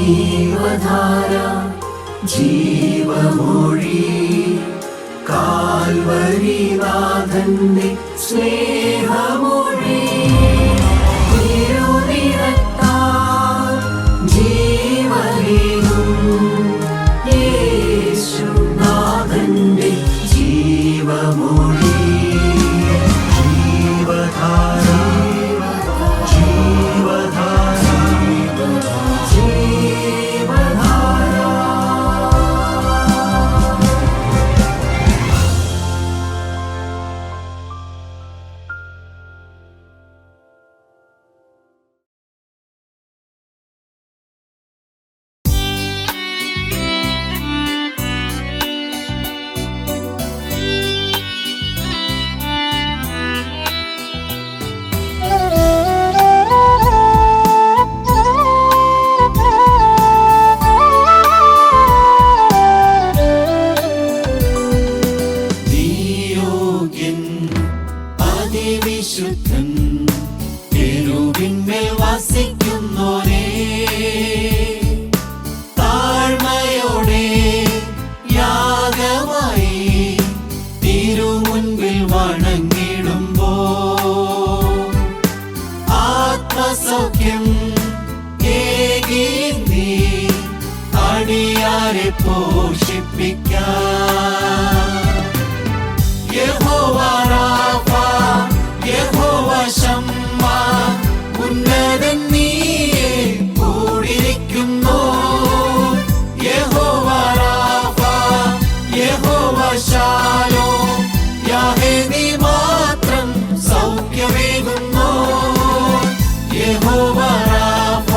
ജീവധാര ജീവമൊഴി കാൽവരിനാഥന്റെ സ്നേഹമൊഴി തിരുനിറത്താൽ ജീവനേകും യേശുനാഥന്റെ ജീവമൊഴി ജീവധാര ജീവധാര ജീവധാര. അതിവിശുദ്ധൻ തിരുവിന്മേൽ വസിക്കുന്നോരേ, താഴ്മയോടെ യാഗമായി തിരുമുൻപിൽ വണങ്ങിടുമ്പോ ആത്മസൗഖ്യം ഏകി നീ അടിയാരെ പോഷിപ്പിക്കാം. യഹോവ റാഫ, യഹോവ ശമ്മ, ഉന്നതൻ നീയെ കൂടിയിരിക്കുന്നു. യഹോവ റാഫ, യഹോവ ശാലോം, യാഹേ നീ മാത്രം സൗഖ്യമേകുന്നു. യഹോവ റാഫ,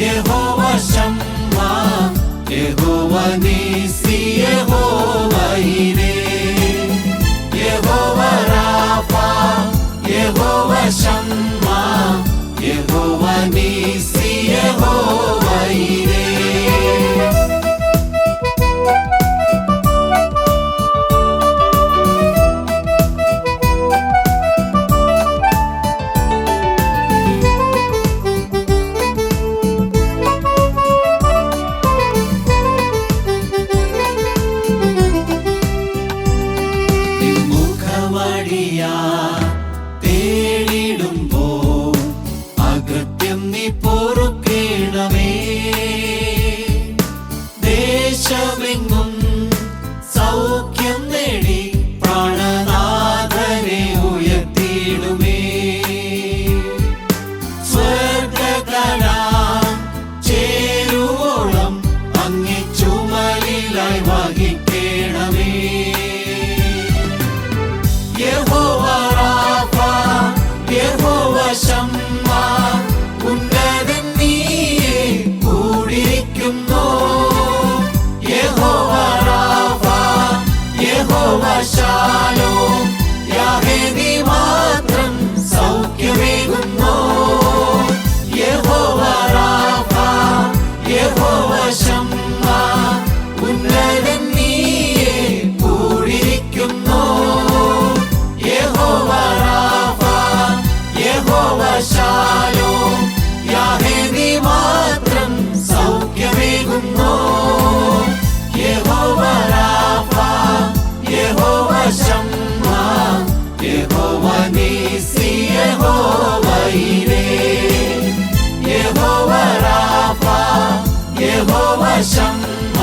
യഹോവ ശമ്മ, യഹോവ നീസി, യഹോവ ഈരേ. യഹോവ റാഫ, യഹോവ ശമ്മ, യഹോവ നീസി, യഹോവ ഈരേ. തേടിടുമ്പോ അകൃത്യം നീ പൊറുക്കേണമേ. ദേശമെങ്ങും സൗഖ്യം നേടി പ്രാണനാഥനെ ഉയർത്തിയിടുമേ. സ്വർഗകലാം ചേരുവോളം അങ്ങേ ചുമലിലായി വഹിക്കേണമേ. യഹോവ റാഫ, യഹോവ ശമ്മ, ഉന്നതൻ നീയെ കൂടിയിരിക്കുന്നു. യഹോവ റാഫ, യഹോവ ശാലോം, യാഹേ നീ മാത്രം സൗഖ്യമേകുന്നു. യഹോവ റാഫ, യഹോവ ശമ്മ, ഉന്നതൻ നീയെ കൂടിയിരിക്കുന്നു. യഹോവ റാഫ, യഹോവ ശാലോം, യാഹേ നീ മാത്രം സൗഖ്യമേകുന്നു. യഹോവ റാഫ, യഹോവ ശമ്മ, യഹോവ നീസി, യഹോവ ഈരേ. യഹോവ റാഫ, യഹോവ ശമ്മ,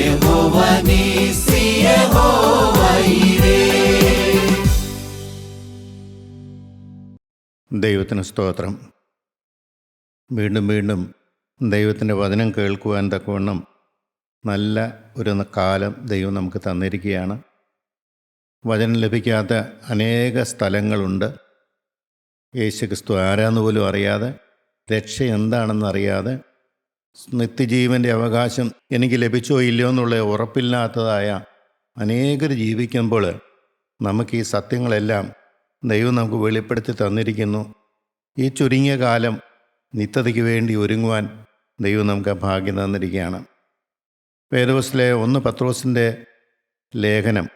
യഹോവ നീസി, യഹോവ ഈരേ. ദൈവത്തിന് സ്തോത്രം. വീണ്ടും വീണ്ടും ദൈവത്തിൻ്റെ വചനം കേൾക്കുവാൻ തക്കവണ്ണം നല്ല ഒരു കാലം ദൈവം നമുക്ക് തന്നിരിക്കുകയാണ്. വചനം ലഭിക്കാത്ത അനേക സ്ഥലങ്ങളുണ്ട്. യേശുക്രിസ്തു ആരാന്ന് പോലും അറിയാതെ, രക്ഷ എന്താണെന്നറിയാതെ, നിത്യജീവൻ്റെ അവകാശം എനിക്ക് ലഭിച്ചോ ഇല്ലയോ എന്നുള്ള ഉറപ്പില്ലാത്തതായ അനേകർ ജീവിക്കുമ്പോൾ നമുക്ക് ഈ സത്യങ്ങളെല്ലാം ദൈവം നമുക്ക് വെളിപ്പെടുത്തി തന്നിരിക്കുന്നു. ഈ ചുരുങ്ങിയ കാലം നിത്യതയ്ക്ക് വേണ്ടി ഒരുങ്ങുവാൻ ദൈവം നമുക്ക് ഭാഗ്യം തന്നിരിക്കുകയാണ്. വേദപുസ്തകത്തിലെ 1 പത്രോസിൻ്റെ ലേഖനം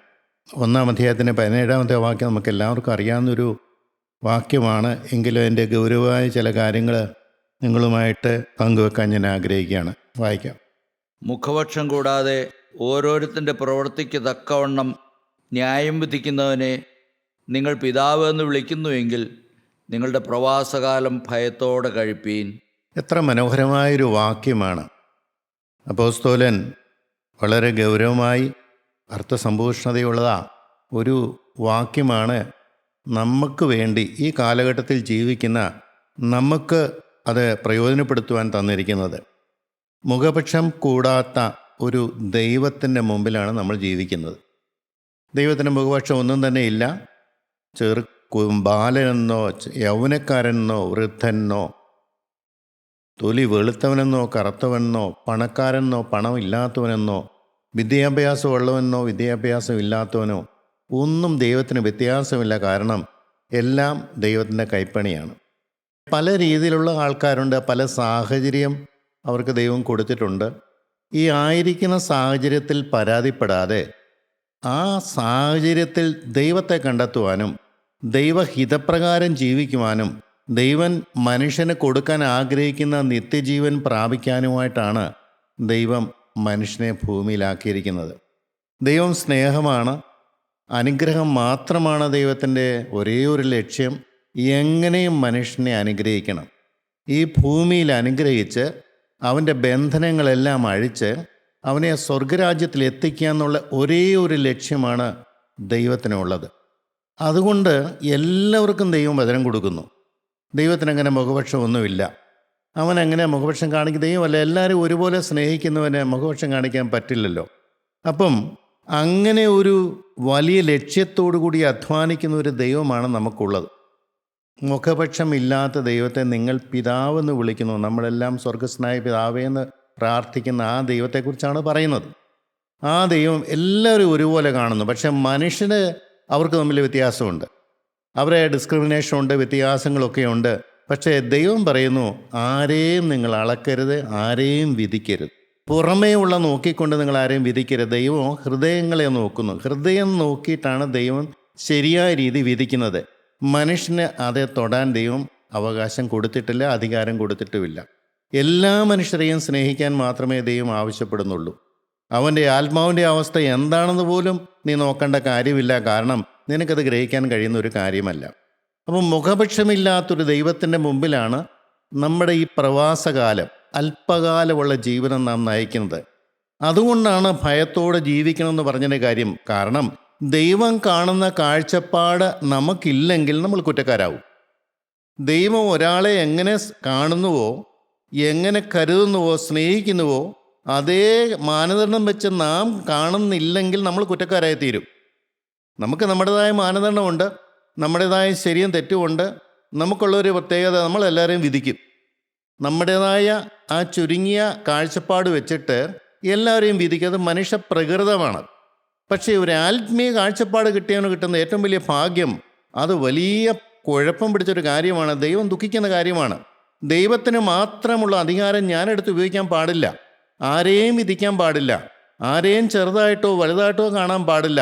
1-ാം അധ്യായത്തിൻ്റെ 17-ാമത്തെ വാക്യം നമുക്ക് എല്ലാവർക്കും അറിയാവുന്നൊരു വാക്യമാണ്. എങ്കിലും അതിൻ്റെ ഗൗരവമായ ചില കാര്യങ്ങൾ നിങ്ങളുമായിട്ട് പങ്കുവെക്കാൻ ഞാൻ ആഗ്രഹിക്കുകയാണ്. വായിക്കാം. മുഖപക്ഷം കൂടാതെ ഓരോരുത്തൻ്റെ പ്രവൃത്തിക്ക് തക്കവണ്ണം ന്യായം വിധിക്കുന്നവനെ നിങ്ങൾ പിതാവ് എന്ന് വിളിക്കുന്നുവെങ്കിൽ നിങ്ങളുടെ പ്രവാസകാലം ഭയത്തോടെ കഴിപ്പീൻ. എത്ര മനോഹരമായൊരു വാക്യമാണ്. അപ്പോസ്തലൻ വളരെ ഗൗരവമായി അർത്ഥസമ്പൂഷ്ണതയുള്ള ഒരു വാക്യമാണ് നമുക്ക് വേണ്ടി ഈ കാലഘട്ടത്തിൽ ജീവിക്കുന്ന നമുക്ക് അത് പ്രയോജനപ്പെടുത്തുവാൻ തന്നിരിക്കുന്നത്. മുഖപക്ഷം കൂടാത്ത ഒരു ദൈവത്തിൻ്റെ മുമ്പിലാണ് നമ്മൾ ജീവിക്കുന്നത്. ദൈവത്തിൻ്റെ മുഖപക്ഷം ഒന്നും തന്നെ ഇല്ല. ബാലനെന്നോ യൗവനക്കാരനെന്നോ വൃദ്ധനെന്നോ തൊലി വെളുത്തവനെന്നോ കറുത്തവനെന്നോ പണക്കാരനെന്നോ പണമില്ലാത്തവനെന്നോ വിദ്യാഭ്യാസമുള്ളവനെന്നോ വിദ്യാഭ്യാസം ഇല്ലാത്തവനോ ഒന്നും ദൈവത്തിന് വ്യത്യാസമില്ല. കാരണം എല്ലാം ദൈവത്തിൻ്റെ കൈപ്പണിയാണ്. പല രീതിയിലുള്ള ആൾക്കാരുണ്ട്. പല സാഹചര്യം അവർക്ക് ദൈവം കൊടുത്തിട്ടുണ്ട്. ഈ ആയിരിക്കുന്ന സാഹചര്യത്തിൽ പരാതിപ്പെടാതെ ആ സാഹചര്യത്തിൽ ദൈവത്തെ കണ്ടെത്തുവാനും ദൈവഹിതപ്രകാരം ജീവിക്കുവാനും ദൈവം മനുഷ്യന് കൊടുക്കാൻ ആഗ്രഹിക്കുന്ന നിത്യജീവൻ പ്രാപിക്കാനുമായിട്ടാണ് ദൈവം മനുഷ്യനെ ഭൂമിയിലാക്കിയിരിക്കുന്നത്. ദൈവം സ്നേഹമാണ്, അനുഗ്രഹം മാത്രമാണ് ദൈവത്തിൻ്റെ ഒരേ ഒരു ലക്ഷ്യം. എങ്ങനെയും മനുഷ്യനെ അനുഗ്രഹിക്കണം. ഈ ഭൂമിയിൽ അനുഗ്രഹിച്ച് അവൻ്റെ ബന്ധനങ്ങളെല്ലാം അഴിച്ച് അവനെ സ്വർഗരാജ്യത്തിൽ എത്തിക്കുക എന്നുള്ള ഒരേ ഒരു ലക്ഷ്യമാണ് ദൈവത്തിനുള്ളത്. അതുകൊണ്ട് എല്ലാവർക്കും ദൈവം വചനം കൊടുക്കുന്നു. ദൈവത്തിനങ്ങനെ മുഖപക്ഷമൊന്നുമില്ല. അവനങ്ങനെ മുഖപക്ഷം കാണിക്കുന്ന ദൈവമല്ല. എല്ലാവരും ഒരുപോലെ സ്നേഹിക്കുന്നവന് മുഖപക്ഷം കാണിക്കാൻ പറ്റില്ലല്ലോ. അപ്പം അങ്ങനെ ഒരു വലിയ ലക്ഷ്യത്തോടു കൂടി അധ്വാനിക്കുന്ന ഒരു ദൈവമാണ് നമുക്കുള്ളത്. മുഖപക്ഷമില്ലാത്ത ദൈവത്തെ നിങ്ങൾ പിതാവെന്ന് വിളിക്കുന്നു. നമ്മളെല്ലാം സ്വർഗസ്നായ പിതാവേ എന്ന് പ്രാർത്ഥിക്കുന്ന ആ ദൈവത്തെക്കുറിച്ചാണ് പറയുന്നത്. ആ ദൈവം എല്ലാവരും ഒരുപോലെ കാണുന്നു. പക്ഷെ മനുഷ്യന് അവർക്ക് തമ്മിൽ വ്യത്യാസമുണ്ട്. അവരെ ഡിസ്ക്രിമിനേഷനുണ്ട്, വ്യത്യാസങ്ങളൊക്കെ ഉണ്ട്. പക്ഷേ ദൈവം പറയുന്നു, ആരെയും നിങ്ങൾ അളക്കരുത്, ആരെയും വിധിക്കരുത്. പുറമേ ഉള്ള നോക്കിക്കൊണ്ട് നിങ്ങൾ ആരെയും വിധിക്കരുത്. ദൈവം ഹൃദയങ്ങളെ നോക്കുന്നു. ഹൃദയം നോക്കിയിട്ടാണ് ദൈവം ശരിയായ രീതി വിധിക്കുന്നത്. മനുഷ്യന് അത് തൊടാൻ ദൈവം അവകാശം കൊടുത്തിട്ടില്ല, അധികാരം കൊടുത്തിട്ടുമില്ല. എല്ലാ മനുഷ്യരെയും സ്നേഹിക്കാൻ മാത്രമേ ദൈവം ആവശ്യപ്പെടുന്നുള്ളൂ. അവൻ്റെ ആത്മാവിൻ്റെ അവസ്ഥ എന്താണെന്ന് പോലും നീ നോക്കേണ്ട കാര്യമില്ല. കാരണം നിനക്കത് ഗ്രഹിക്കാൻ കഴിയുന്ന ഒരു കാര്യമല്ല. അപ്പം മുഖപക്ഷമില്ലാത്തൊരു ദൈവത്തിൻ്റെ മുമ്പിലാണ് നമ്മുടെ ഈ പ്രവാസകാലം, അല്പകാലമുള്ള ജീവിതം നാം നയിക്കുന്നത്. അതുകൊണ്ടാണ് ഭയത്തോടെ ജീവിക്കണമെന്ന് പറഞ്ഞതിൻ്റെ കാര്യം. കാരണം ദൈവം കാണുന്ന കാഴ്ചപ്പാട് നമുക്കില്ലെങ്കിൽ നമ്മൾ കുറ്റക്കാരാവും. ദൈവം ഒരാളെ എങ്ങനെ കാണുന്നുവോ, എങ്ങനെ കരുതുന്നുവോ, സ്നേഹിക്കുന്നുവോ, അതേ മാനദണ്ഡം വെച്ച് നാം കാണുന്നില്ലെങ്കിൽ നമ്മൾ കുറ്റക്കാരായി തീരും. നമുക്ക് നമ്മുടേതായ മാനദണ്ഡമുണ്ട്, നമ്മുടേതായ ശരിയും തെറ്റുമുണ്ട്. നമുക്കുള്ളൊരു പ്രത്യേകത, നമ്മളെല്ലാവരെയും വിധിക്കും. നമ്മുടേതായ ആ ചുരുങ്ങിയ കാഴ്ചപ്പാട് വെച്ചിട്ട് എല്ലാവരെയും വിധിക്കും. അത് മനുഷ്യ പ്രകൃതമാണ്. പക്ഷേ ഒരു ആത്മീയ കാഴ്ചപ്പാട് കിട്ടിയവന് കിട്ടുന്ന ഏറ്റവും വലിയ ഭാഗ്യം, അത് വലിയ കുഴപ്പം പിടിച്ചൊരു കാര്യമാണ്. ദൈവം ദുഃഖിക്കുന്ന കാര്യമാണ്. ദൈവത്തിന് മാത്രമുള്ള അധികാരം ഞാനെടുത്ത് ഉപയോഗിക്കാൻ പാടില്ല. ആരെയും വിധിക്കാൻ പാടില്ല. ആരെയും ചെറുതായിട്ടോ വലുതായിട്ടോ കാണാൻ പാടില്ല.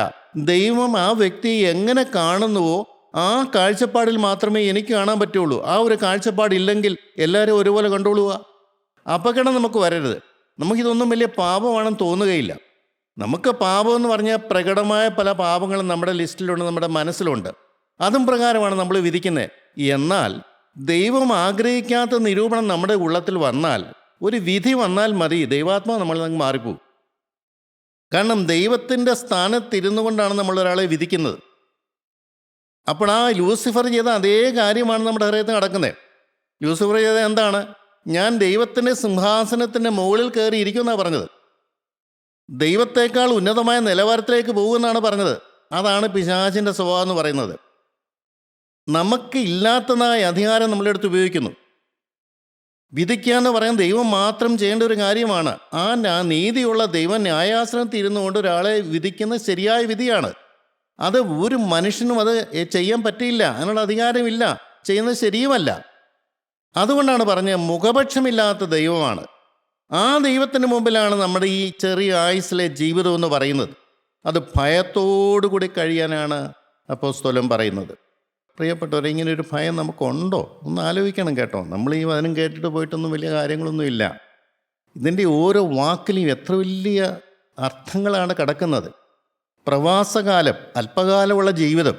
ദൈവം ആ വ്യക്തിയെ എങ്ങനെ കാണുന്നുവോ ആ കാഴ്ചപ്പാടിൽ മാത്രമേ എനിക്ക് കാണാൻ പറ്റുള്ളൂ. ആ ഒരു കാഴ്ചപ്പാടില്ലെങ്കിൽ എല്ലാവരും ഒരുപോലെ കണ്ടോളുക. അപകടം നമുക്ക് വരരുത്. നമുക്കിതൊന്നും വലിയ പാപമാണെന്ന് തോന്നുകയില്ല. നമുക്ക് പാപം എന്ന് പറഞ്ഞാൽ പ്രകടമായ പല പാപങ്ങളും നമ്മുടെ ലിസ്റ്റിലുണ്ട്, നമ്മുടെ മനസ്സിലുണ്ട്. അതും പ്രകാരമാണ് നമ്മൾ വിധിക്കുന്നത്. എന്നാൽ ദൈവം ആഗ്രഹിക്കാത്ത നിരൂപണം നമ്മുടെ ഉള്ളത്തിൽ വന്നാൽ, ഒരു വിധി വന്നാൽ മതി, ദൈവാത്മാവ് നമ്മൾ അങ്ങ് മാറിപ്പോവും. കാരണം ദൈവത്തിൻ്റെ സ്ഥാനത്തിരുന്നു കൊണ്ടാണ് നമ്മൾ ഒരാളെ വിധിക്കുന്നത്. അപ്പോൾ ആ ലൂസിഫർ ചെയ്ത അതേ കാര്യമാണ് നമ്മുടെ ഹൃദയത്തിൽ നടക്കുന്നത്. ലൂസിഫർ ചെയ്ത എന്താണ്? ഞാൻ ദൈവത്തിൻ്റെ സിംഹാസനത്തിൻ്റെ മുകളിൽ കയറി ഇരിക്കുമെന്നാണ് പറഞ്ഞത്. ദൈവത്തേക്കാൾ ഉന്നതമായ നിലവാരത്തിലേക്ക് പോകുമെന്നാണ് പറഞ്ഞത്. അതാണ് പിശാചിൻ്റെ സ്വഭാവം എന്ന് പറയുന്നത്. നമുക്ക് ഇല്ലാത്തതായ അധികാരം നമ്മളെടുത്ത് ഉപയോഗിക്കുന്നു. വിധിക്കുക എന്ന് പറയാൻ ദൈവം മാത്രം ചെയ്യേണ്ട ഒരു കാര്യമാണ്. ആ നീതിയുള്ള ദൈവം ന്യായാസനത്തിൽ ഇരുന്നു കൊണ്ട് ഒരാളെ വിധിക്കുന്ന ശരിയായ വിധിയാണ്. അത് ഒരു മനുഷ്യനും അത് ചെയ്യാൻ പറ്റില്ല, അതിനുള്ള അധികാരമില്ല, ചെയ്യുന്നത് ശരിയുമല്ല. അതുകൊണ്ടാണ് പറഞ്ഞത് മുഖപക്ഷമില്ലാത്ത ദൈവമാണ്. ആ ദൈവത്തിന് മുമ്പിലാണ് നമ്മുടെ ഈ ചെറിയ ആയുസ്സിലെ ജീവിതം എന്ന് പറയുന്നത്. അത് ഭയത്തോടുകൂടി കഴിയാനാണ് അപ്പോസ്തലൻ പറയുന്നത്. പ്രിയപ്പെട്ടവരെ, ഇങ്ങനെ ഒരു ഭയം നമുക്കുണ്ടോ? ഒന്ന് ആലോചിക്കണം കേട്ടോ. നമ്മൾ ഈ വചനം കേട്ടിട്ട് പോയിട്ടൊന്നും വലിയ കാര്യങ്ങളൊന്നും ഇല്ല. ഇതിൻ്റെ ഓരോ വാക്കിലും എത്ര വലിയ അർത്ഥങ്ങളാണ് കിടക്കുന്നത്. പ്രവാസകാലം, അല്പകാലമുള്ള ജീവിതം,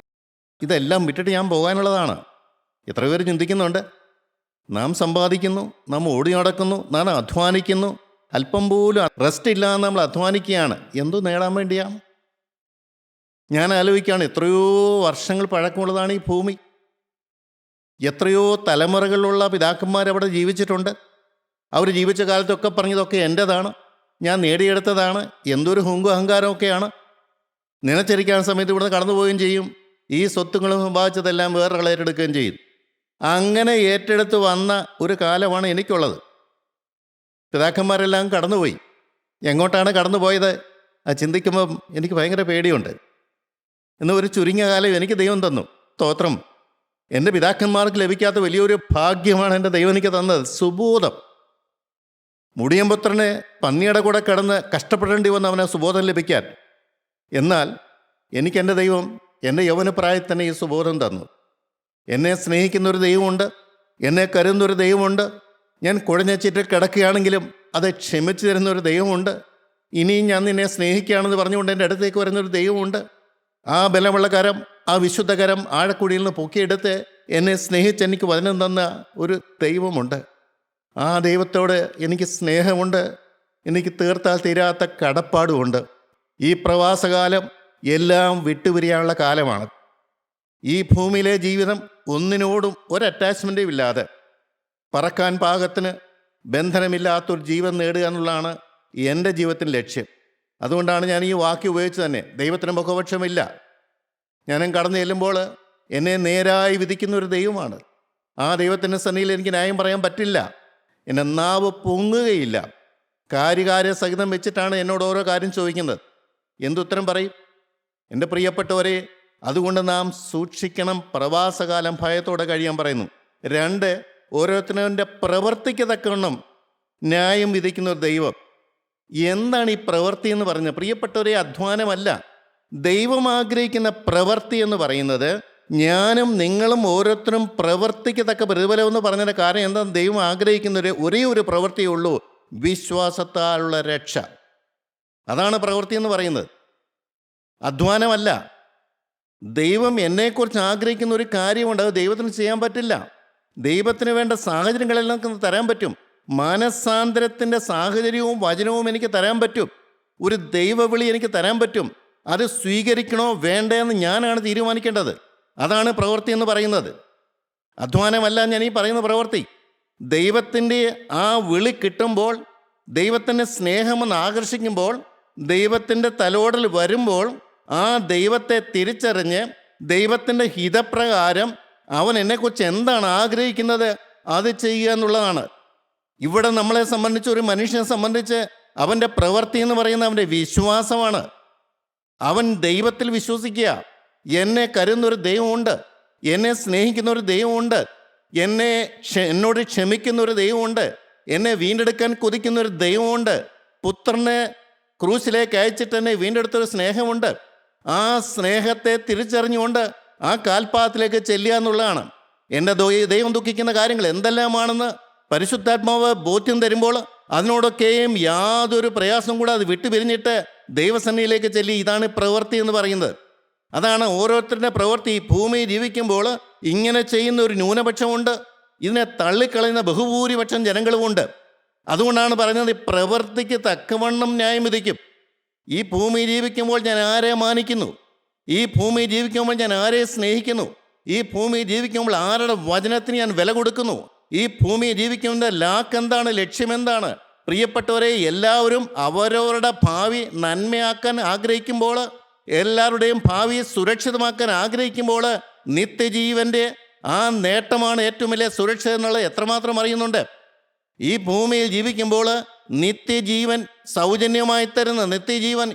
ഇതെല്ലാം വിട്ടിട്ട് ഞാൻ പോകാനുള്ളതാണ്. എത്ര പേര് ചിന്തിക്കുന്നുണ്ട്? നാം സമ്പാദിക്കുന്നു, നാം ഓടി നടക്കുന്നു, നാം അധ്വാനിക്കുന്നു, അല്പം പോലും റെസ്റ്റ് ഇല്ലാതെ നമ്മൾ അധ്വാനിക്കുകയാണ്. എന്തു നേടാൻ വേണ്ടിയാ? ഞാൻ ആലോചിക്കുകയാണ്, എത്രയോ വർഷങ്ങൾ പഴക്കമുള്ളതാണ് ഈ ഭൂമി. എത്രയോ തലമുറകളിലുള്ള പിതാക്കന്മാരവിടെ ജീവിച്ചിട്ടുണ്ട്. അവർ ജീവിച്ച കാലത്തൊക്കെ പറഞ്ഞതൊക്കെ എൻ്റെതാണ്, ഞാൻ നേടിയെടുത്തതാണ്. എന്തൊരു ഹുങ്കും അഹങ്കാരമൊക്കെയാണ്. നിലച്ചിരിക്കാൻ സമയത്ത് ഇവിടുന്ന് കടന്നു പോവുകയും ചെയ്യും. ഈ സ്വത്തുക്കളും സമ്പാദിച്ചതെല്ലാം വേറെ ഏറ്റെടുക്കുകയും ചെയ്യും. അങ്ങനെ ഏറ്റെടുത്ത് വന്ന ഒരു കാലമാണ് എനിക്കുള്ളത്. പിതാക്കന്മാരെല്ലാം കടന്നുപോയി. എങ്ങോട്ടാണ് കടന്നുപോയത്? അത് ചിന്തിക്കുമ്പം എനിക്ക് ഭയങ്കര പേടിയുണ്ട്. ഇന്ന് ഒരു ചുരുങ്ങിയ കാലം എനിക്ക് ദൈവം തന്നു. സ്തോത്രം. എൻ്റെ പിതാക്കന്മാർക്ക് ലഭിക്കാത്ത വലിയൊരു ഭാഗ്യമാണ് എൻ്റെ ദൈവം എനിക്ക് തന്നത്. സുബോധം. മുടിയമ്പുത്രന് പന്നിയുടെ കൂടെ കിടന്ന് കഷ്ടപ്പെടേണ്ടി വന്ന് അവനെ സുബോധം ലഭിക്കാൻ. എന്നാൽ എനിക്ക് എൻ്റെ ദൈവം എൻ്റെ യൗവനപ്രായത്തിൽ തന്നെ ഈ സുബോധം തന്നു. എന്നെ സ്നേഹിക്കുന്നൊരു ദൈവമുണ്ട്, എന്നെ കരുതുന്നൊരു ദൈവമുണ്ട്. ഞാൻ കുഴഞ്ഞച്ചിട്ട് കിടക്കുകയാണെങ്കിലും അത് ക്ഷമിച്ചു തരുന്നൊരു ദൈവമുണ്ട്. ഇനിയും ഞാൻ നിന്നെ സ്നേഹിക്കുകയാണെന്ന് പറഞ്ഞുകൊണ്ട് എൻ്റെ അടുത്തേക്ക് വരുന്നൊരു ദൈവമുണ്ട്. ആ ബലമുള്ള കരം, ആ വിശുദ്ധ കരം ആഴക്കുടിയിൽ നിന്ന് പൊക്കിയെടുത്ത് എന്നെ സ്നേഹിച്ച് എനിക്ക് വചനം തന്ന ഒരു ദൈവമുണ്ട്. ആ ദൈവത്തോട് എനിക്ക് സ്നേഹമുണ്ട്. എനിക്ക് തീർത്താൽ തീരാത്ത കടപ്പാടുമുണ്ട്. ഈ പ്രവാസകാലം എല്ലാം വിട്ടുപിരിയാനുള്ള കാലമാണ്. ഈ ഭൂമിയിലെ ജീവിതം ഒന്നിനോടും ഒരു അറ്റാച്ച്മെൻറ്റും ഇല്ലാതെ പറക്കാൻ പാകത്തിന് ബന്ധനമില്ലാത്തൊരു ജീവൻ നേടുക എന്നുള്ളതാണ് എൻ്റെ ജീവിതത്തിൻ്റെ ലക്ഷ്യം. അതുകൊണ്ടാണ് ഞാൻ ഈ വാക്യം ഉപയോഗിച്ച് തന്നെ. ദൈവത്തിന് മുഖപക്ഷമില്ല. ഞാനും കടന്നു ചെല്ലുമ്പോൾ എന്നെ നേരായി വിധിക്കുന്ന ഒരു ദൈവമാണ്. ആ ദൈവത്തിൻ്റെ സന്നിധിയിൽ എനിക്ക് ന്യായം പറയാൻ പറ്റില്ല. എൻ്റെ നാവ് പൊങ്ങുകയില്ല. കാര്യകാര്യ സഹിതം വെച്ചിട്ടാണ് എന്നോട് ഓരോ കാര്യം ചോദിക്കുന്നത്. എന്തുത്തരം പറയും? എൻ്റെ പ്രിയപ്പെട്ടവരെ, അതുകൊണ്ട് നാം സൂക്ഷിക്കണം. പ്രവാസകാലം ഭയത്തോടെ കഴിയാൻ പറയുന്നു. 2, ഓരോരുത്തരവൻ്റെ പ്രവർത്തിക്ക് തക്കവണ്ണം ന്യായം വിധിക്കുന്ന ഒരു ദൈവം. എന്താണ് ഈ പ്രവൃത്തി എന്ന് പറയുന്നത്? പ്രിയപ്പെട്ടവരെ, അധ്വാനമല്ല. ദൈവം ആഗ്രഹിക്കുന്ന പ്രവൃത്തി എന്ന് പറയുന്നത് ഞാനും നിങ്ങളും ഓരോരുത്തരും പ്രവർത്തിക്ക് തക്ക പ്രതിഫലം എന്ന് പറഞ്ഞതിൻ്റെ കാരണം എന്താ? ദൈവം ആഗ്രഹിക്കുന്ന ഒരേ ഒരു പ്രവൃത്തിയേ ഉള്ളൂ, വിശ്വാസത്താലുള്ള രക്ഷ. അതാണ് പ്രവൃത്തി എന്ന് പറയുന്നത്, അധ്വാനമല്ല. ദൈവം എന്നെക്കുറിച്ച് ആഗ്രഹിക്കുന്ന ഒരു കാര്യമുണ്ട്, അത് ദൈവത്തിന് ചെയ്യാൻ പറ്റില്ല. ദൈവത്തിന് വേണ്ട സാഹചര്യങ്ങളെല്ലാം തരാൻ പറ്റും. മാനസാന്തരത്തിൻ്റെ സാഹചര്യവും വചനവും എനിക്ക് തരാൻ പറ്റും. ഒരു ദൈവവിളി എനിക്ക് തരാൻ പറ്റും. അത് സ്വീകരിക്കണോ വേണ്ടതെന്ന് ഞാനാണ് തീരുമാനിക്കേണ്ടത്. അതാണ് പ്രവൃത്തി എന്ന് പറയുന്നത്. അധ്വാനമല്ല ഞാൻ ഈ പറയുന്ന പ്രവൃത്തി. ദൈവത്തിൻ്റെ ആ വിളി കിട്ടുമ്പോൾ, ദൈവത്തിൻ്റെ സ്നേഹമെന്ന് ആകർഷിക്കുമ്പോൾ, ദൈവത്തിൻ്റെ തലോടൽ വരുമ്പോൾ, ആ ദൈവത്തെ തിരിച്ചറിഞ്ഞ് ദൈവത്തിൻ്റെ ഹിതപ്രകാരം അവൻ എന്നെക്കുറിച്ച് എന്താണ് ആഗ്രഹിക്കുന്നത് അത് ചെയ്യുക എന്നുള്ളതാണ്. ഇവിടെ നമ്മളെ സംബന്ധിച്ച്, ഒരു മനുഷ്യനെ സംബന്ധിച്ച് അവൻ്റെ പ്രവൃത്തി എന്ന് പറയുന്നത് അവൻ്റെ വിശ്വാസമാണ്. അവൻ ദൈവത്തിൽ വിശ്വസിക്കുക. എന്നെ കരുതുന്നൊരു ദൈവമുണ്ട്, എന്നെ സ്നേഹിക്കുന്നൊരു ദൈവമുണ്ട്, എന്നോട് ക്ഷമിക്കുന്നൊരു ദൈവമുണ്ട്, എന്നെ വീണ്ടെടുക്കാൻ കൊതിക്കുന്നൊരു ദൈവമുണ്ട്. പുത്രനെ ക്രൂശിലേക്ക് അയച്ചിട്ട് എന്നെ വീണ്ടെടുത്തൊരു സ്നേഹമുണ്ട്. ആ സ്നേഹത്തെ തിരിച്ചറിഞ്ഞുകൊണ്ട് ആ കാൽപാദത്തിലേക്ക് ചെല്ലുക എന്നുള്ളതാണ്. എൻ്റെ ദൈവം ദുഃഖിക്കുന്ന കാര്യങ്ങൾ എന്തെല്ലാമാണെന്ന് പരിശുദ്ധാത്മാവ് ബോധ്യം തരുമ്പോൾ അതിനോടൊക്കെയും യാതൊരു പ്രയാസം കൂടെ അത് വിട്ടുപിരിഞ്ഞിട്ട് ദൈവസന്നിധിയിലേക്ക് ചെല്ലി. ഇതാണ് പ്രവൃത്തി എന്ന് പറയുന്നത്. അതാണ് ഓരോരുത്തരുടെ പ്രവൃത്തി. ഭൂമിയിൽ ജീവിക്കുമ്പോൾ ഇങ്ങനെ ചെയ്യുന്ന ഒരു ന്യൂനപക്ഷമുണ്ട്, ഇതിനെ തള്ളിക്കളയുന്ന ബഹുഭൂരിപക്ഷം ജനങ്ങളുമുണ്ട്. അതുകൊണ്ടാണ് പറയുന്നത്, പ്രവൃത്തിക്ക് തക്കവണ്ണം ന്യായം വിധിക്കും. ഈ ഭൂമി ജീവിക്കുമ്പോൾ ഞാൻ ആരെ മാനിക്കുന്നു? ഈ ഭൂമി ജീവിക്കുമ്പോൾ ഞാൻ ആരെ സ്നേഹിക്കുന്നു? ഈ ഭൂമി ജീവിക്കുമ്പോൾ ആരുടെ വചനത്തിന് ഞാൻ വില കൊടുക്കുന്നു? ഈ ഭൂമി ജീവിക്കുന്നതിൻ്റെ ലാക്കെന്താണ്? ലക്ഷ്യമെന്താണ്? പ്രിയപ്പെട്ടവരെ, എല്ലാവരും അവരവരുടെ ഭാവി നന്മയാക്കാൻ ആഗ്രഹിക്കുമ്പോൾ, എല്ലാവരുടെയും ഭാവി സുരക്ഷിതമാക്കാൻ ആഗ്രഹിക്കുമ്പോൾ, നിത്യജീവൻ്റെ ആ നേട്ടമാണ് ഏറ്റവും വലിയ സുരക്ഷ എന്നുള്ളത് എത്രമാത്രം അറിയുന്നുണ്ട്? ഈ ഭൂമിയിൽ ജീവിക്കുമ്പോൾ നിത്യജീവൻ സൗജന്യമായി തരുന്ന നിത്യജീവൻ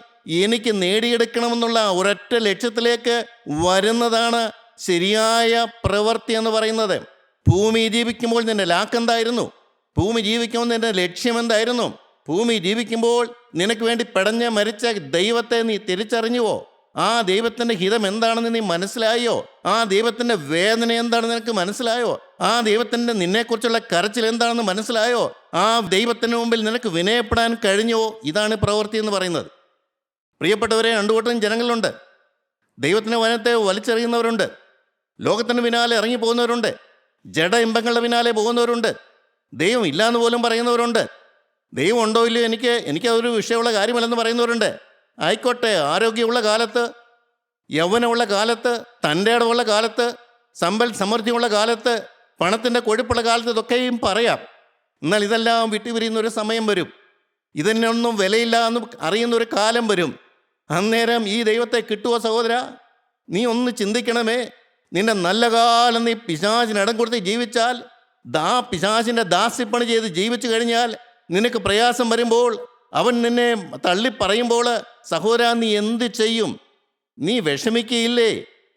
എനിക്ക് നേടിയെടുക്കണമെന്നുള്ള ഒരൊറ്റ ലക്ഷ്യത്തിലേക്ക് വരുന്നതാണ് ശരിയായ പ്രവൃത്തി എന്ന് പറയുന്നത്. ഭൂമി ജീവിക്കുമ്പോൾ നിന്റെ ലാക്കെന്തായിരുന്നു? ഭൂമി ജീവിക്കുമ്പോൾ നിന്റെ ലക്ഷ്യം എന്തായിരുന്നു? ഭൂമി ജീവിക്കുമ്പോൾ നിനക്ക് വേണ്ടി പെടഞ്ഞ് മരിച്ച ദൈവത്തെ നീ തിരിച്ചറിഞ്ഞുവോ? ആ ദൈവത്തിൻ്റെ ഹിതം എന്താണെന്ന് നീ മനസ്സിലായോ? ആ ദൈവത്തിൻ്റെ വേദന എന്താണെന്ന് നിനക്ക് മനസ്സിലായോ? ആ ദൈവത്തിൻ്റെ നിന്നെക്കുറിച്ചുള്ള കരച്ചിൽ എന്താണെന്ന് മനസ്സിലായോ? ആ ദൈവത്തിന് മുമ്പിൽ നിനക്ക് വിനയപ്പെടാൻ കഴിഞ്ഞോ? ഇതാണ് പ്രവൃത്തി എന്ന് പറയുന്നത്. പ്രിയപ്പെട്ടവരെ, രണ്ടുകൂട്ടം ജനങ്ങളുണ്ട്. ദൈവത്തിൻ്റെ വചനത്തെ വലിച്ചെറിയുന്നവരുണ്ട്, ലോകത്തിന് പിന്നാലെ ഇറങ്ങിപ്പോകുന്നവരുണ്ട്, ജഡ ഇമ്പങ്ങളുടെ പിന്നാലെ പോകുന്നവരുണ്ട്, ദൈവം ഇല്ലയെന്ന് പോലും പറയുന്നവരുണ്ട്. ദൈവം ഉണ്ടോ ഇല്ലയോ എനിക്കതൊരു വിഷയമുള്ള കാര്യമല്ലെന്ന് പറയുന്നവരുണ്ട്. ആയിക്കോട്ടെ, ആരോഗ്യമുള്ള കാലത്ത്, യൗവനമുള്ള കാലത്ത്, തൻ്റെ ഇടമുള്ള കാലത്ത്, സമ്പൽ സമൃദ്ധിയുള്ള കാലത്ത്, പണത്തിൻ്റെ കൊഴുപ്പുള്ള കാലത്ത് ഇതൊക്കെയും പറയാം. എന്നാൽ ഇതെല്ലാം വിട്ടുപിരിയുന്നൊരു സമയം വരും. ഇതിനൊന്നും വിലയില്ല എന്ന് അറിയുന്നൊരു കാലം വരും. അന്നേരം ഈ ദൈവത്തെ കിട്ടുമോ സഹോദര? നീ ഒന്ന് ചിന്തിക്കണമേ. നിന്റെ നല്ല കാലം നീ പിശാചിന് ഇടം കൊടുത്ത് ജീവിച്ചാൽ, പിശാചിൻ്റെ ദാസ്യപ്പണി ചെയ്ത് ജീവിച്ചു കഴിഞ്ഞാൽ, നിനക്ക് പ്രയാസം വരുമ്പോൾ, അവൻ നിന്നെ തള്ളിപ്പറയുമ്പോൾ, സഹോദര നീ എന്ത് ചെയ്യും? നീ വിഷമിക്കുകയില്ലേ?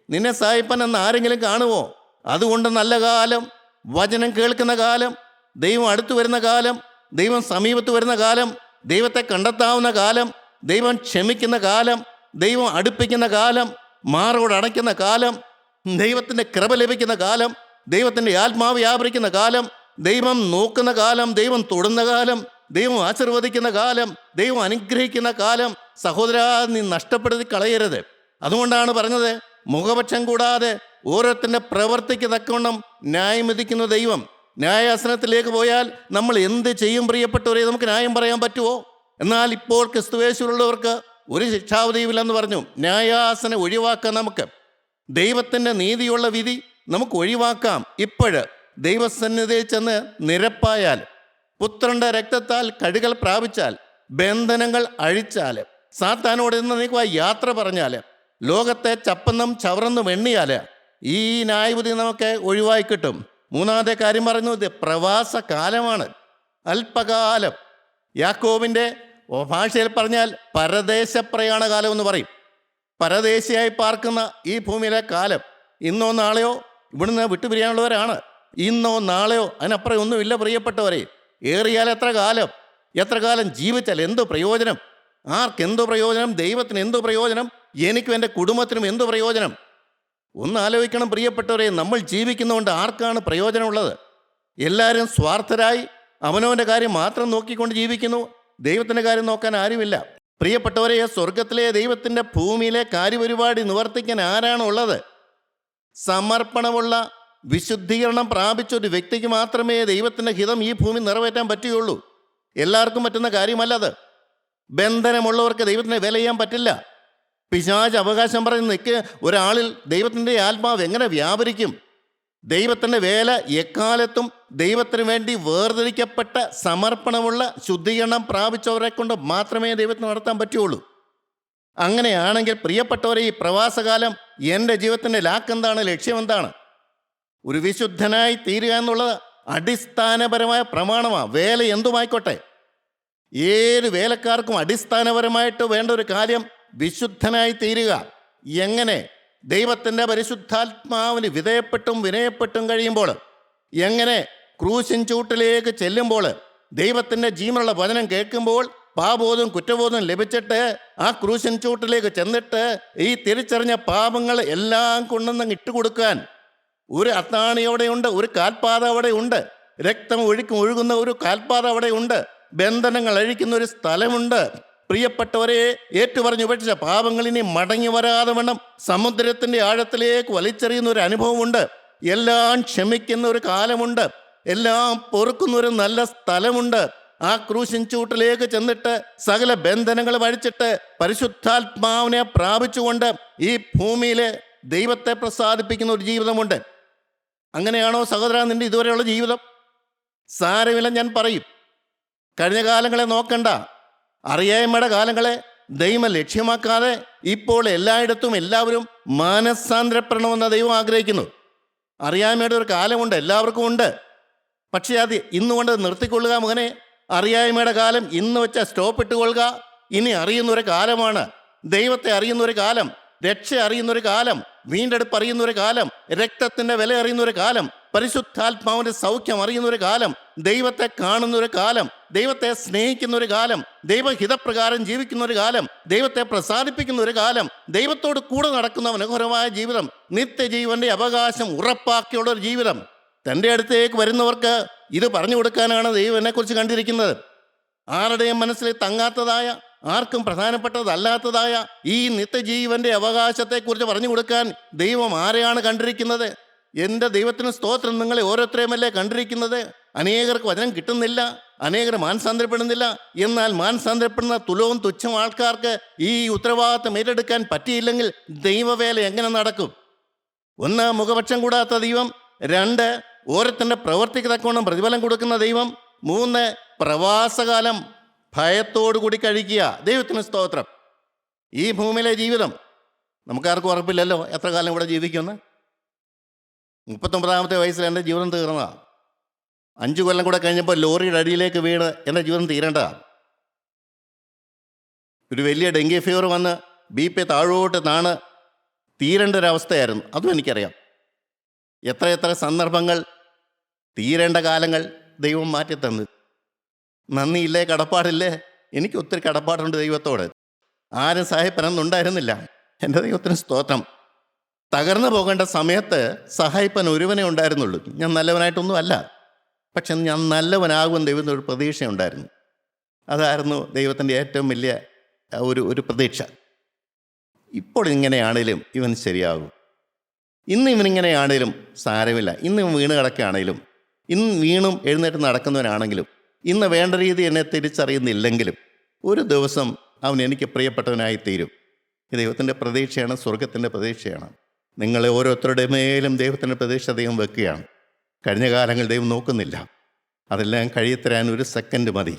നിന്നെ സഹായിപ്പാനെന്ന് ആരെങ്കിലും കാണുമോ? അതുകൊണ്ട് നല്ല കാലം, വചനം കേൾക്കുന്ന കാലം, ദൈവം അടുത്തു വരുന്ന കാലം, ദൈവം സമീപത്ത് വരുന്ന കാലം, ദൈവത്തെ കണ്ടെത്താവുന്ന കാലം, ദൈവം ക്ഷമിക്കുന്ന കാലം, ദൈവം അടുപ്പിക്കുന്ന കാലം, മാറോട് അടയ്ക്കുന്ന കാലം, ദൈവത്തിൻ്റെ കൃപ ലഭിക്കുന്ന കാലം, ദൈവത്തിൻ്റെ ആത്മാവ് വ്യാപരിക്കുന്ന കാലം, ദൈവം നോക്കുന്ന കാലം, ദൈവം തൊടുന്ന കാലം, ദൈവം ആശീർവദിക്കുന്ന കാലം, ദൈവം അനുഗ്രഹിക്കുന്ന കാലം. സഹോദര, നീ നഷ്ടപ്പെടുത്തി കളയരുത്. അതുകൊണ്ടാണ് പറഞ്ഞത്, മുഖപക്ഷം കൂടാതെ ഓരോരുത്തരുടെ പ്രവർത്തിക്ക് തക്കവണ്ണം ന്യായം വിധിക്കുന്ന ദൈവം. ന്യായാസനത്തിലേക്ക് പോയാൽ നമ്മൾ എന്ത് ചെയ്യും പ്രിയപ്പെട്ടവരെ? നമുക്ക് ന്യായം പറയാൻ പറ്റുമോ? എന്നാൽ ഇപ്പോൾ ക്രിസ്തുവേശുള്ളവർക്ക് ഒരു ശിക്ഷാവധിയുമില്ലെന്ന് പറഞ്ഞു. ന്യായാസനം ഒഴിവാക്കാം. നമുക്ക് ദൈവത്തിൻ്റെ നീതിയുള്ള വിധി നമുക്ക് ഒഴിവാക്കാം. ഇപ്പോഴ് ദൈവസന്നിധിയിൽ ചെന്ന് നിരപ്പായാൽ, പുത്രന്റെ രക്തത്താൽ കഴുകൽ പ്രാപിച്ചാൽ, ബന്ധനങ്ങൾ അഴിച്ചാൽ, സാത്താനോട് ഇന്ന് നീക്കുക യാത്ര പറഞ്ഞാൽ, ലോകത്തെ ചപ്പന്നും ചവറന്നും എണ്ണിയാൽ ഈ ന്യായവിധി നമുക്ക് ഒഴിവായി കിട്ടും. മൂന്നാമത്തെ കാര്യം പറഞ്ഞു, ഇത് പ്രവാസ കാലമാണ്, അല്പകാലം. യാക്കോബിൻ്റെ ഭാഷയിൽ പറഞ്ഞാൽ പരദേശ പ്രയാണ കാലം എന്ന് പറയും. പരദേശിയായി പാർക്കുന്ന ഈ ഭൂമിയിലെ കാലം ഇന്നോ നാളെയോ ഇവിടുന്ന് വിട്ടുപിരിയാനുള്ളവരാണ്. ഇന്നോ നാളെയോ അതിനപ്പുറം ഒന്നുമില്ല പ്രിയപ്പെട്ടവരെ. ഏറിയാൽ എത്ര കാലം ജീവിച്ചാൽ എന്തു പ്രയോജനം? ആർക്കെന്തു പ്രയോജനം? ദൈവത്തിന് എന്തു പ്രയോജനം? എനിക്കും എൻ്റെ കുടുംബത്തിനും എന്തു പ്രയോജനം? ഒന്ന് ആലോചിക്കണം പ്രിയപ്പെട്ടവരെ. നമ്മൾ ജീവിക്കുന്നതുകൊണ്ട് ആർക്കാണ് പ്രയോജനമുള്ളത്? എല്ലാവരും സ്വാർത്ഥരായി അവനവൻ്റെ കാര്യം മാത്രം നോക്കിക്കൊണ്ട് ജീവിക്കുന്നു. ദൈവത്തിൻ്റെ കാര്യം നോക്കാൻ ആരുമില്ല. പ്രിയപ്പെട്ടവരെ, സ്വർഗത്തിലെ ദൈവത്തിൻ്റെ ഭൂമിയിലെ കാര്യപരിപാടി നിവർത്തിക്കാൻ ആരാണുള്ളത്? സമർപ്പണമുള്ള, വിശുദ്ധീകരണം പ്രാപിച്ച ഒരു വ്യക്തിക്ക് മാത്രമേ ദൈവത്തിൻ്റെ ഹിതം ഈ ഭൂമി നിറവേറ്റാൻ പറ്റുകയുള്ളൂ. എല്ലാവർക്കും പറ്റുന്ന കാര്യമല്ലത്. ബന്ധനമുള്ളവർക്ക് ദൈവത്തിനെ വില ചെയ്യാൻ പറ്റില്ല. പിശാച് അവകാശം പറഞ്ഞ് നിൽക്കുക ഒരാളിൽ ദൈവത്തിൻ്റെ ആത്മാവ് എങ്ങനെ വ്യാപരിക്കും? ദൈവത്തിൻ്റെ വേല എക്കാലത്തും ദൈവത്തിന് വേണ്ടി വേർതിരിക്കപ്പെട്ട സമർപ്പണമുള്ള ശുദ്ധീകരണം പ്രാപിച്ചവരെ കൊണ്ട് മാത്രമേ ദൈവത്തിന് നടത്താൻ പറ്റുകയുള്ളൂ. അങ്ങനെയാണെങ്കിൽ പ്രിയപ്പെട്ടവരെ, ഈ പ്രവാസകാലം എൻ്റെ ജീവിതത്തിൻ്റെ ലാക്കെന്താണ്? ലക്ഷ്യമെന്താണ്? ഒരു വിശുദ്ധനായി തീരുക എന്നുള്ളത് അടിസ്ഥാനപരമായ പ്രമാണമാണ്. വേല എന്തുമായിക്കോട്ടെ, ഏത് വേലക്കാർക്കും അടിസ്ഥാനപരമായിട്ട് വേണ്ട ഒരു കാര്യം വിശുദ്ധനായി തീരുക. എങ്ങനെ? ദൈവത്തിൻ്റെ പരിശുദ്ധാത്മാവിന് വിനയപ്പെട്ടും കഴിയുമ്പോൾ, എങ്ങനെ? ക്രൂശിൻ ചൂട്ടിലേക്ക് ചെല്ലുമ്പോൾ, ദൈവത്തിൻ്റെ ജീവനുള്ള വചനം കേൾക്കുമ്പോൾ, പാപബോധവും കുറ്റബോധവും ലഭിച്ചിട്ട് ആ ക്രൂശിൻ ചൂട്ടിലേക്ക് ചെന്നിട്ട് ഈ തിരിച്ചറിഞ്ഞ പാപങ്ങൾ എല്ലാം കൊണ്ടുവന്ന് ഇട്ടുകൊടുക്കാൻ ഒരു അത്താണി അവിടെയുണ്ട്, ഒരു കാൽപാത അവിടെയുണ്ട്, രക്തം ഒഴുകുന്ന ഒരു കാൽപാത അവിടെയുണ്ട്, ബന്ധനങ്ങൾ അഴിക്കുന്ന ഒരു സ്ഥലമുണ്ട്. പ്രിയപ്പെട്ടവരെ, ഏറ്റുപറഞ്ഞ് ഉപേക്ഷിച്ച പാപങ്ങൾ ഇനി മടങ്ങി വരാതെ വണ്ണം സമുദ്രത്തിൻ്റെ ആഴത്തിലേക്ക് വലിച്ചെറിയുന്ന ഒരു അനുഭവമുണ്ട്. എല്ലാം ക്ഷമിക്കുന്ന ഒരു കാലമുണ്ട്. എല്ലാം പൊറുക്കുന്ന ഒരു നല്ല സ്ഥലമുണ്ട്. ആ ക്രൂശിൻ ചൂട്ടിലേക്ക് ചെന്നിട്ട് സകല ബന്ധനങ്ങൾ അഴിച്ചിട്ട് പരിശുദ്ധാത്മാവിനെ പ്രാപിച്ചുകൊണ്ട് ഈ ഭൂമിയിലെ ദൈവത്തെ പ്രസാദിപ്പിക്കുന്ന ഒരു ജീവിതമുണ്ട്. അങ്ങനെയാണോ സഹോദര നിൻ്റെ ഇതുവരെയുള്ള ജീവിതം? സാരമില്ല, ഞാൻ പറയും. കഴിഞ്ഞ കാലങ്ങളെ നോക്കണ്ട, അറിയായ്മയുടെ കാലങ്ങളെ ദൈവം ലക്ഷ്യമാക്കാതെ ഇപ്പോൾ എല്ലായിടത്തും എല്ലാവരും മാനസാന്തരപ്പെടണമെന്ന് ദൈവം ആഗ്രഹിക്കുന്നു. അറിയായ്മയുടെ ഒരു കാലമുണ്ട്, എല്ലാവർക്കും ഉണ്ട്. പക്ഷേ അത് ഇന്നുകൊണ്ട് നിർത്തിക്കൊള്ളുക മകനെ. അറിയായ്മയുടെ കാലം ഇന്ന് വെച്ച സ്റ്റോപ്പ് ഇട്ടുകൊള്ളുക. ഇനി അറിയുന്നൊരു കാലമാണ്, ദൈവത്തെ അറിയുന്നൊരു കാലം, രക്ഷ അറിയുന്നൊരു കാലം, വീണ്ടെടുപ്പ് അറിയുന്നൊരു കാലം, രക്തത്തിൻ്റെ വില അറിയുന്നൊരു കാലം, പരിശുദ്ധാത്മാവിൻ്റെ സൗഖ്യം അറിയുന്ന ഒരു കാലം, ദൈവത്തെ കാണുന്ന ഒരു കാലം, ദൈവത്തെ സ്നേഹിക്കുന്ന ഒരു കാലം, ദൈവഹിതപ്രകാരം ജീവിക്കുന്ന ഒരു കാലം, ദൈവത്തെ പ്രസാദിപ്പിക്കുന്ന ഒരു കാലം, ദൈവത്തോട് കൂടെ നടക്കുന്ന മനോഹരമായ ജീവിതം, നിത്യജീവന്റെ അവകാശം ഉറപ്പാക്കിയുള്ള ഒരു ജീവിതം. തൻ്റെ അടുത്തേക്ക് വരുന്നവർക്ക് ഇത് പറഞ്ഞു കൊടുക്കാനാണ് ദൈവം എന്നെക്കുറിച്ച് കണ്ടിരിക്കുന്നത്. ആരുടെയും മനസ്സിൽ തങ്ങാത്തതായ, ആർക്കും പ്രധാനപ്പെട്ടതല്ലാത്തതായ ഈ നിത്യജീവന്റെ അവകാശത്തെക്കുറിച്ച് പറഞ്ഞു കൊടുക്കാൻ ദൈവം ആരെയാണ് കണ്ടിരിക്കുന്നത്? എൻ്റെ ദൈവത്തിന് സ്തോത്രം. നിങ്ങളെ ഓരോരുത്തരെയുമല്ലേ കണ്ടിരിക്കുന്നത്. അനേകർക്ക് വചനം കിട്ടുന്നില്ല, അനേകർ മാനസാന്തരപ്പെടുന്നില്ല. എന്നാൽ മാനസാന്തരപ്പെടുന്ന തുലവും തുച്ഛം ആൾക്കാർക്ക് ഈ ഉത്തരവാദിത്വം ഏറ്റെടുക്കാൻ പറ്റിയില്ലെങ്കിൽ ദൈവവേല എങ്ങനെ നടക്കും? 1, മുഖപക്ഷം കൂടാത്ത ദൈവം. 2, ഓരോരുത്തൻ്റെ പ്രവർത്തിക്ക് തക്കവണ്ണം പ്രതിഫലം കൊടുക്കുന്ന ദൈവം. 3, പ്രവാസകാലം ഭയത്തോടുകൂടി കഴിക്കുക. ദൈവത്തിന് സ്തോത്രം. ഈ ഭൂമിയിലെ ജീവിതം നമുക്കാർക്കും ഉറപ്പില്ലല്ലോ എത്ര കാലം ഇവിടെ ജീവിക്കുമെന്ന്. 39ാമത്തെ വയസ്സിൽ എൻ്റെ ജീവിതം തീർന്നതാണ്. 5 കൊല്ലം കൂടെ കഴിഞ്ഞപ്പോൾ ലോറിയുടെ അടിയിലേക്ക് വീണ് എൻ്റെ ജീവിതം തീരേണ്ടതാണ്. ഒരു വലിയ ഡെങ്കി ഫീവർ വന്ന് BP താഴോട്ട് താണ് തീരേണ്ട ഒരവസ്ഥയായിരുന്നു. അതും എനിക്കറിയാം. എത്ര സന്ദർഭങ്ങൾ, തീരേണ്ട കാലങ്ങൾ ദൈവം മാറ്റിത്തന്നു. നന്ദിയില്ലേ, കടപ്പാടില്ലേ? എനിക്ക് ഒത്തിരി കടപ്പാടുണ്ട് ദൈവത്തോട്. ആരും സഹായിപ്പനൊന്നുണ്ടായിരുന്നില്ല. എൻ്റെ ദൈവത്തിന് സ്തോത്രം. തകർന്നു പോകേണ്ട സമയത്ത് സഹായിപ്പൻ ഒരുവനെ ഉണ്ടായിരുന്നുള്ളൂ. ഞാൻ നല്ലവനായിട്ടൊന്നും അല്ല, പക്ഷെ ഞാൻ നല്ലവനാകുമെന്ന് ദൈവത്തിന് ഒരു പ്രതീക്ഷയുണ്ടായിരുന്നു. അതായിരുന്നു ദൈവത്തിൻ്റെ ഏറ്റവും വലിയ ഒരു പ്രതീക്ഷ. ഇപ്പോൾ ഇങ്ങനെയാണേലും ഇവൻ ശരിയാകും. ഇന്ന് ഇവനിങ്ങനെയാണേലും സാരമില്ല. ഇന്ന് ഇവൻ വീണ് കിടക്കുകയാണേലും, ഇന്ന് വീണും എഴുന്നേറ്റ് നടക്കുന്നവനാണെങ്കിലും, ഇന്ന് വേണ്ട രീതി എന്നെ തിരിച്ചറിയുന്നില്ലെങ്കിലും ഒരു ദിവസം അവൻ എനിക്ക് പ്രിയപ്പെട്ടവനായി തീരും. ദൈവത്തിൻ്റെ പ്രതീക്ഷയാണ്, സ്വർഗത്തിൻ്റെ പ്രതീക്ഷയാണ്. നിങ്ങളെ ഓരോരുത്തരുടെ മേലും ദൈവത്തിൻ്റെ പ്രതീക്ഷ ദൈവം വെക്കുകയാണ്. കഴിഞ്ഞ കാലങ്ങൾ ദൈവം നോക്കുന്നില്ല. അതെല്ലാം കഴിയത്തരാൻ 1 സെക്കൻഡ് മതി.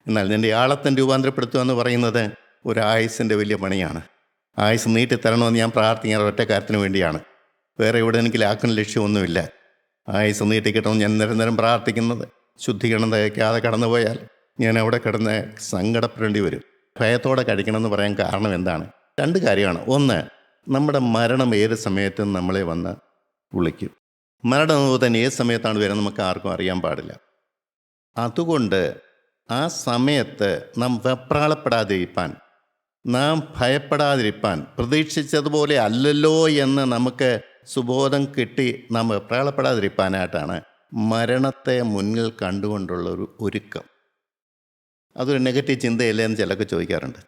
എന്നാൽ നിൻ്റെ ആളത്തെ രൂപാന്തരപ്പെടുത്തുക എന്ന് പറയുന്നത് ഒരു ആയുസിൻ്റെ വലിയ പണിയാണ്. ആയുസ് നീട്ടിത്തരണമെന്ന് ഞാൻ പ്രാർത്ഥിക്കുന്ന ഒറ്റ കാര്യത്തിന് വേണ്ടിയാണ്. വേറെ എവിടെ എനിക്ക് ലാക്കുന്ന ലക്ഷ്യമൊന്നുമില്ല. ആയുസ് നീട്ടിക്കിട്ടണമെന്ന് ഞാൻ നിരന്തരം പ്രാർത്ഥിക്കുന്നത്. ശുദ്ധീകരണം തയ്ക്കാതെ കടന്നുപോയാൽ ഞാൻ അവിടെ കിടന്ന് സങ്കടപ്പെടേണ്ടി വരും. ഭയത്തോടെ കഴിക്കണമെന്ന് പറയാൻ കാരണം എന്താണ്? 2 കാര്യമാണ്. 1, നമ്മുടെ മരണം ഏത് സമയത്തും നമ്മളെ വന്ന് വിളിക്കും. മരണനൂതൻ ഏത് സമയത്താണ് വരുന്നത് നമുക്ക് ആർക്കും അറിയാൻ പാടില്ല. അതുകൊണ്ട് ആ സമയത്ത് നാം വെപ്രാളപ്പെടാതിരിക്കാൻ, നാം ഭയപ്പെടാതിരിക്കാൻ, പ്രതീക്ഷിച്ചതുപോലെ അല്ലല്ലോ എന്ന് നമുക്ക് സുബോധം കിട്ടി നാം വെപ്രാളപ്പെടാതിരിക്കാനായിട്ടാണ് മരണത്തെ മുന്നിൽ കണ്ടുകൊണ്ടുള്ള ഒരു ഒരുക്കം. അതൊരു നെഗറ്റീവ് ചിന്തയല്ലേ എന്ന് ചിലർക്ക് ചോദിക്കാറുണ്ട്.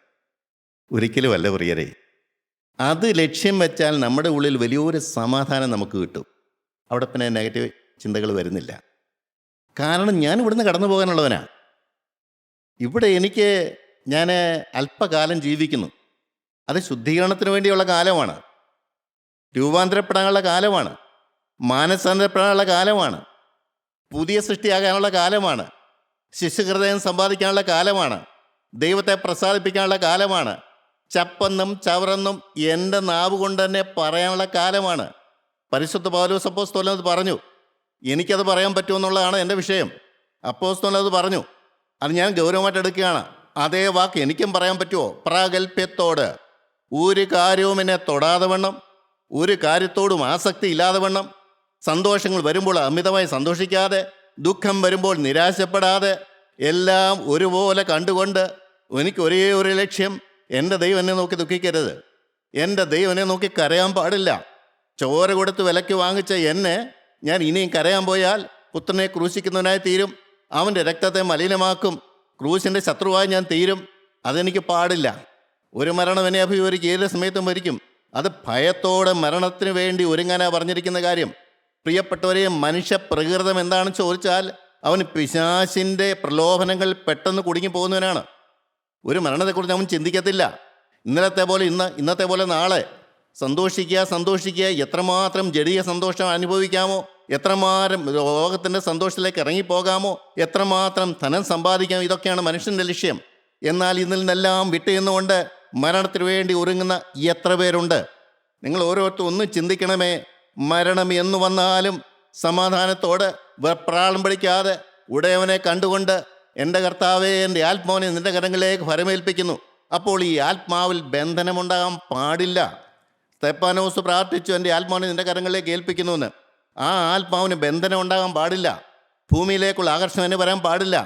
ഒരിക്കലും അല്ല പ്രിയരെ. അത് ലക്ഷ്യം വെച്ചാൽ നമ്മുടെ ഉള്ളിൽ വലിയൊരു സമാധാനം നമുക്ക് കിട്ടും. അവിടെ പിന്നെ നെഗറ്റീവ് ചിന്തകൾ വരുന്നില്ല. കാരണം ഞാൻ ഇവിടുന്ന് കടന്നു പോകാനുള്ളവനാ. ഇവിടെ ഞാൻ അല്പകാലം ജീവിക്കുന്നു. അത് ശുദ്ധീകരണത്തിന് വേണ്ടിയുള്ള കാലമാണ്, രൂപാന്തരപ്പെടാനുള്ള കാലമാണ്, മാനസാന്തരപ്പെടാനുള്ള കാലമാണ്, പുതിയ സൃഷ്ടിയാകാനുള്ള കാലമാണ്, ശിശുഹൃദയം സമ്പാദിക്കാനുള്ള കാലമാണ്, ദൈവത്തെ പ്രസാദിപ്പിക്കാനുള്ള കാലമാണ്, ചപ്പെന്നും ചവറെന്നും എൻ്റെ നാവ് കൊണ്ട് തന്നെ പറയാനുള്ള കാലമാണ്. പരിശുദ്ധ പൗലോസ് അപ്പോസ്തലൻ അത് പറഞ്ഞു. എനിക്കത് പറയാൻ പറ്റുമെന്നുള്ളതാണ് എൻ്റെ വിഷയം. അപ്പോസ്തലൻ അത് പറഞ്ഞു. അത് ഞാൻ ഗൗരവമായിട്ട് എടുക്കുകയാണ്. അതേ വാക്ക് എനിക്കും പറയാൻ പറ്റുമോ? പ്രാഗൽഭ്യത്തോട്. ഒരു കാര്യവും എന്നെ തൊടാതെ വണ്ണം, ഒരു കാര്യത്തോടും ആസക്തി ഇല്ലാതെ വണ്ണം, സന്തോഷങ്ങൾ വരുമ്പോൾ അമിതമായി സന്തോഷിക്കാതെ, ദുഃഖം വരുമ്പോൾ നിരാശപ്പെടാതെ, എല്ലാം ഒരുപോലെ കണ്ടുകൊണ്ട് എനിക്ക് ഒരേ ഒരു ലക്ഷ്യം, എൻ്റെ ദൈവം എന്നെ നോക്കി ദുഃഖിക്കരുത്, എൻ്റെ ദൈവം എന്നെ നോക്കി കരയാൻ പാടില്ല. ചോര കൊടുത്ത് വിലയ്ക്ക് വാങ്ങിച്ച എന്നെ ഞാൻ ഇനിയും കരയാൻ പോയാൽ പുത്രനെ ക്രൂശിക്കുന്നവനായി തീരും. അവൻ്റെ രക്തത്തെ മലിനമാക്കും. ക്രൂശിൻ്റെ ശത്രുവായി ഞാൻ തീരും. അതെനിക്ക് പാടില്ല. ഒരു മരണം എന്നെ അഭിമുഖീകരിക്കും, ഏത് സമയത്തും മരിക്കും. അത് ഭയത്തോടെ മരണത്തിന് വേണ്ടി ഒരുങ്ങാനാണ് പറഞ്ഞിരിക്കുന്ന കാര്യം. പ്രിയപ്പെട്ടവരെ, മനുഷ്യ പ്രകൃതം എന്താണെന്ന് ചോദിച്ചാൽ അവൻ പിശാചിൻ്റെ പ്രലോഭനങ്ങൾ പെട്ടെന്ന് കുടുങ്ങി പോകുന്നവനാണ്. ഒരു മരണത്തെക്കുറിച്ച് അവൻ ചിന്തിക്കത്തില്ല. ഇന്നലത്തെ പോലെ ഇന്നത്തെ പോലെ നാളെ. സന്തോഷിക്കുക. എത്രമാത്രം ജഡീയ സന്തോഷം അനുഭവിക്കാമോ, എത്രമാത്രം ലോകത്തിൻ്റെ സന്തോഷത്തിലേക്ക് ഇറങ്ങിപ്പോകാമോ, എത്രമാത്രം ധനം സമ്പാദിക്കാമോ, ഇതൊക്കെയാണ് മനുഷ്യൻ്റെ ലക്ഷ്യം. എന്നാൽ ഇതിൽ നിന്നെല്ലാം വിട്ടുനിന്നുകൊണ്ട് മരണത്തിന് വേണ്ടി ഒരുങ്ങുന്ന എത്ര പേരുണ്ട്? നിങ്ങൾ ഓരോരുത്തരും ഒന്ന് ചിന്തിക്കണമേ. മരണം എന്ന് വന്നാലും സമാധാനത്തോടെ വെപ്രാളം പിടിക്കാതെ ഉടയവനെ കണ്ടുകൊണ്ട്, എൻ്റെ കർത്താവേ, എൻ്റെ ആത്മാവിനെ നിൻ്റെ കരങ്ങളിലേക്ക് ഫലമേൽപ്പിക്കുന്നു. അപ്പോൾ ഈ ആത്മാവിൽ ബന്ധനമുണ്ടാകാൻ പാടില്ല. സ്തെഫാനോസ് പ്രാർത്ഥിച്ചു, എൻ്റെ ആത്മാവിനെ നിൻ്റെ കരങ്ങളിലേക്ക് ഏൽപ്പിക്കുന്നുവെന്ന്. ആ ആത്മാവിന് ബന്ധനം ഉണ്ടാകാൻ പാടില്ല. ഭൂമിയിലേക്കുള്ള ആകർഷണം തന്നെ വരാൻ പാടില്ല.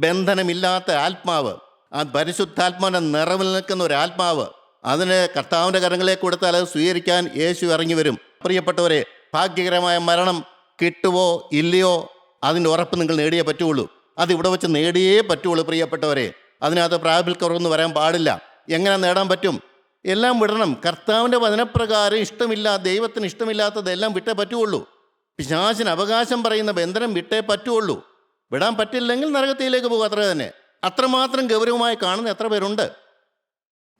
ബന്ധനമില്ലാത്ത ആത്മാവ്, ആ പരിശുദ്ധാത്മാവിൻ്റെ നിറവിൽ നിൽക്കുന്ന ഒരു ആത്മാവ്, അതിന് കർത്താവിൻ്റെ കരങ്ങളിലേക്ക് കൊടുത്താൽ അത് സ്വീകരിക്കാൻ യേശു ഇറങ്ങി വരും. പ്രിയപ്പെട്ടവരെ, ഭാഗ്യകരമായ മരണം കിട്ടുവോ ഇല്ലയോ അതിൻ്റെ ഉറപ്പ് നിങ്ങൾ നേടിയേ പറ്റുള്ളൂ. അത് ഇവിടെ വെച്ച് നേടിയേ പറ്റുള്ളൂ പ്രിയപ്പെട്ടവരെ. അതിനകത്ത് പ്രാബല്യക്കുറവൊന്നും വരാൻ പാടില്ല. എങ്ങനെ നേടാൻ പറ്റും? എല്ലാം വിടണം. കർത്താവിൻ്റെ വചനപ്രകാരം ദൈവത്തിന് ഇഷ്ടമില്ലാത്തതെല്ലാം വിട്ടേ പറ്റുള്ളൂ. പിശാചിന് അവകാശം പറയുന്ന ബന്ധനം വിട്ടേ പറ്റുള്ളൂ. വിടാൻ പറ്റില്ലെങ്കിൽ നരകത്തിലേക്ക് പോകും, അത്ര തന്നെ. അത്രമാത്രം ഗൗരവമായി കാണുന്ന എത്ര പേരുണ്ട്?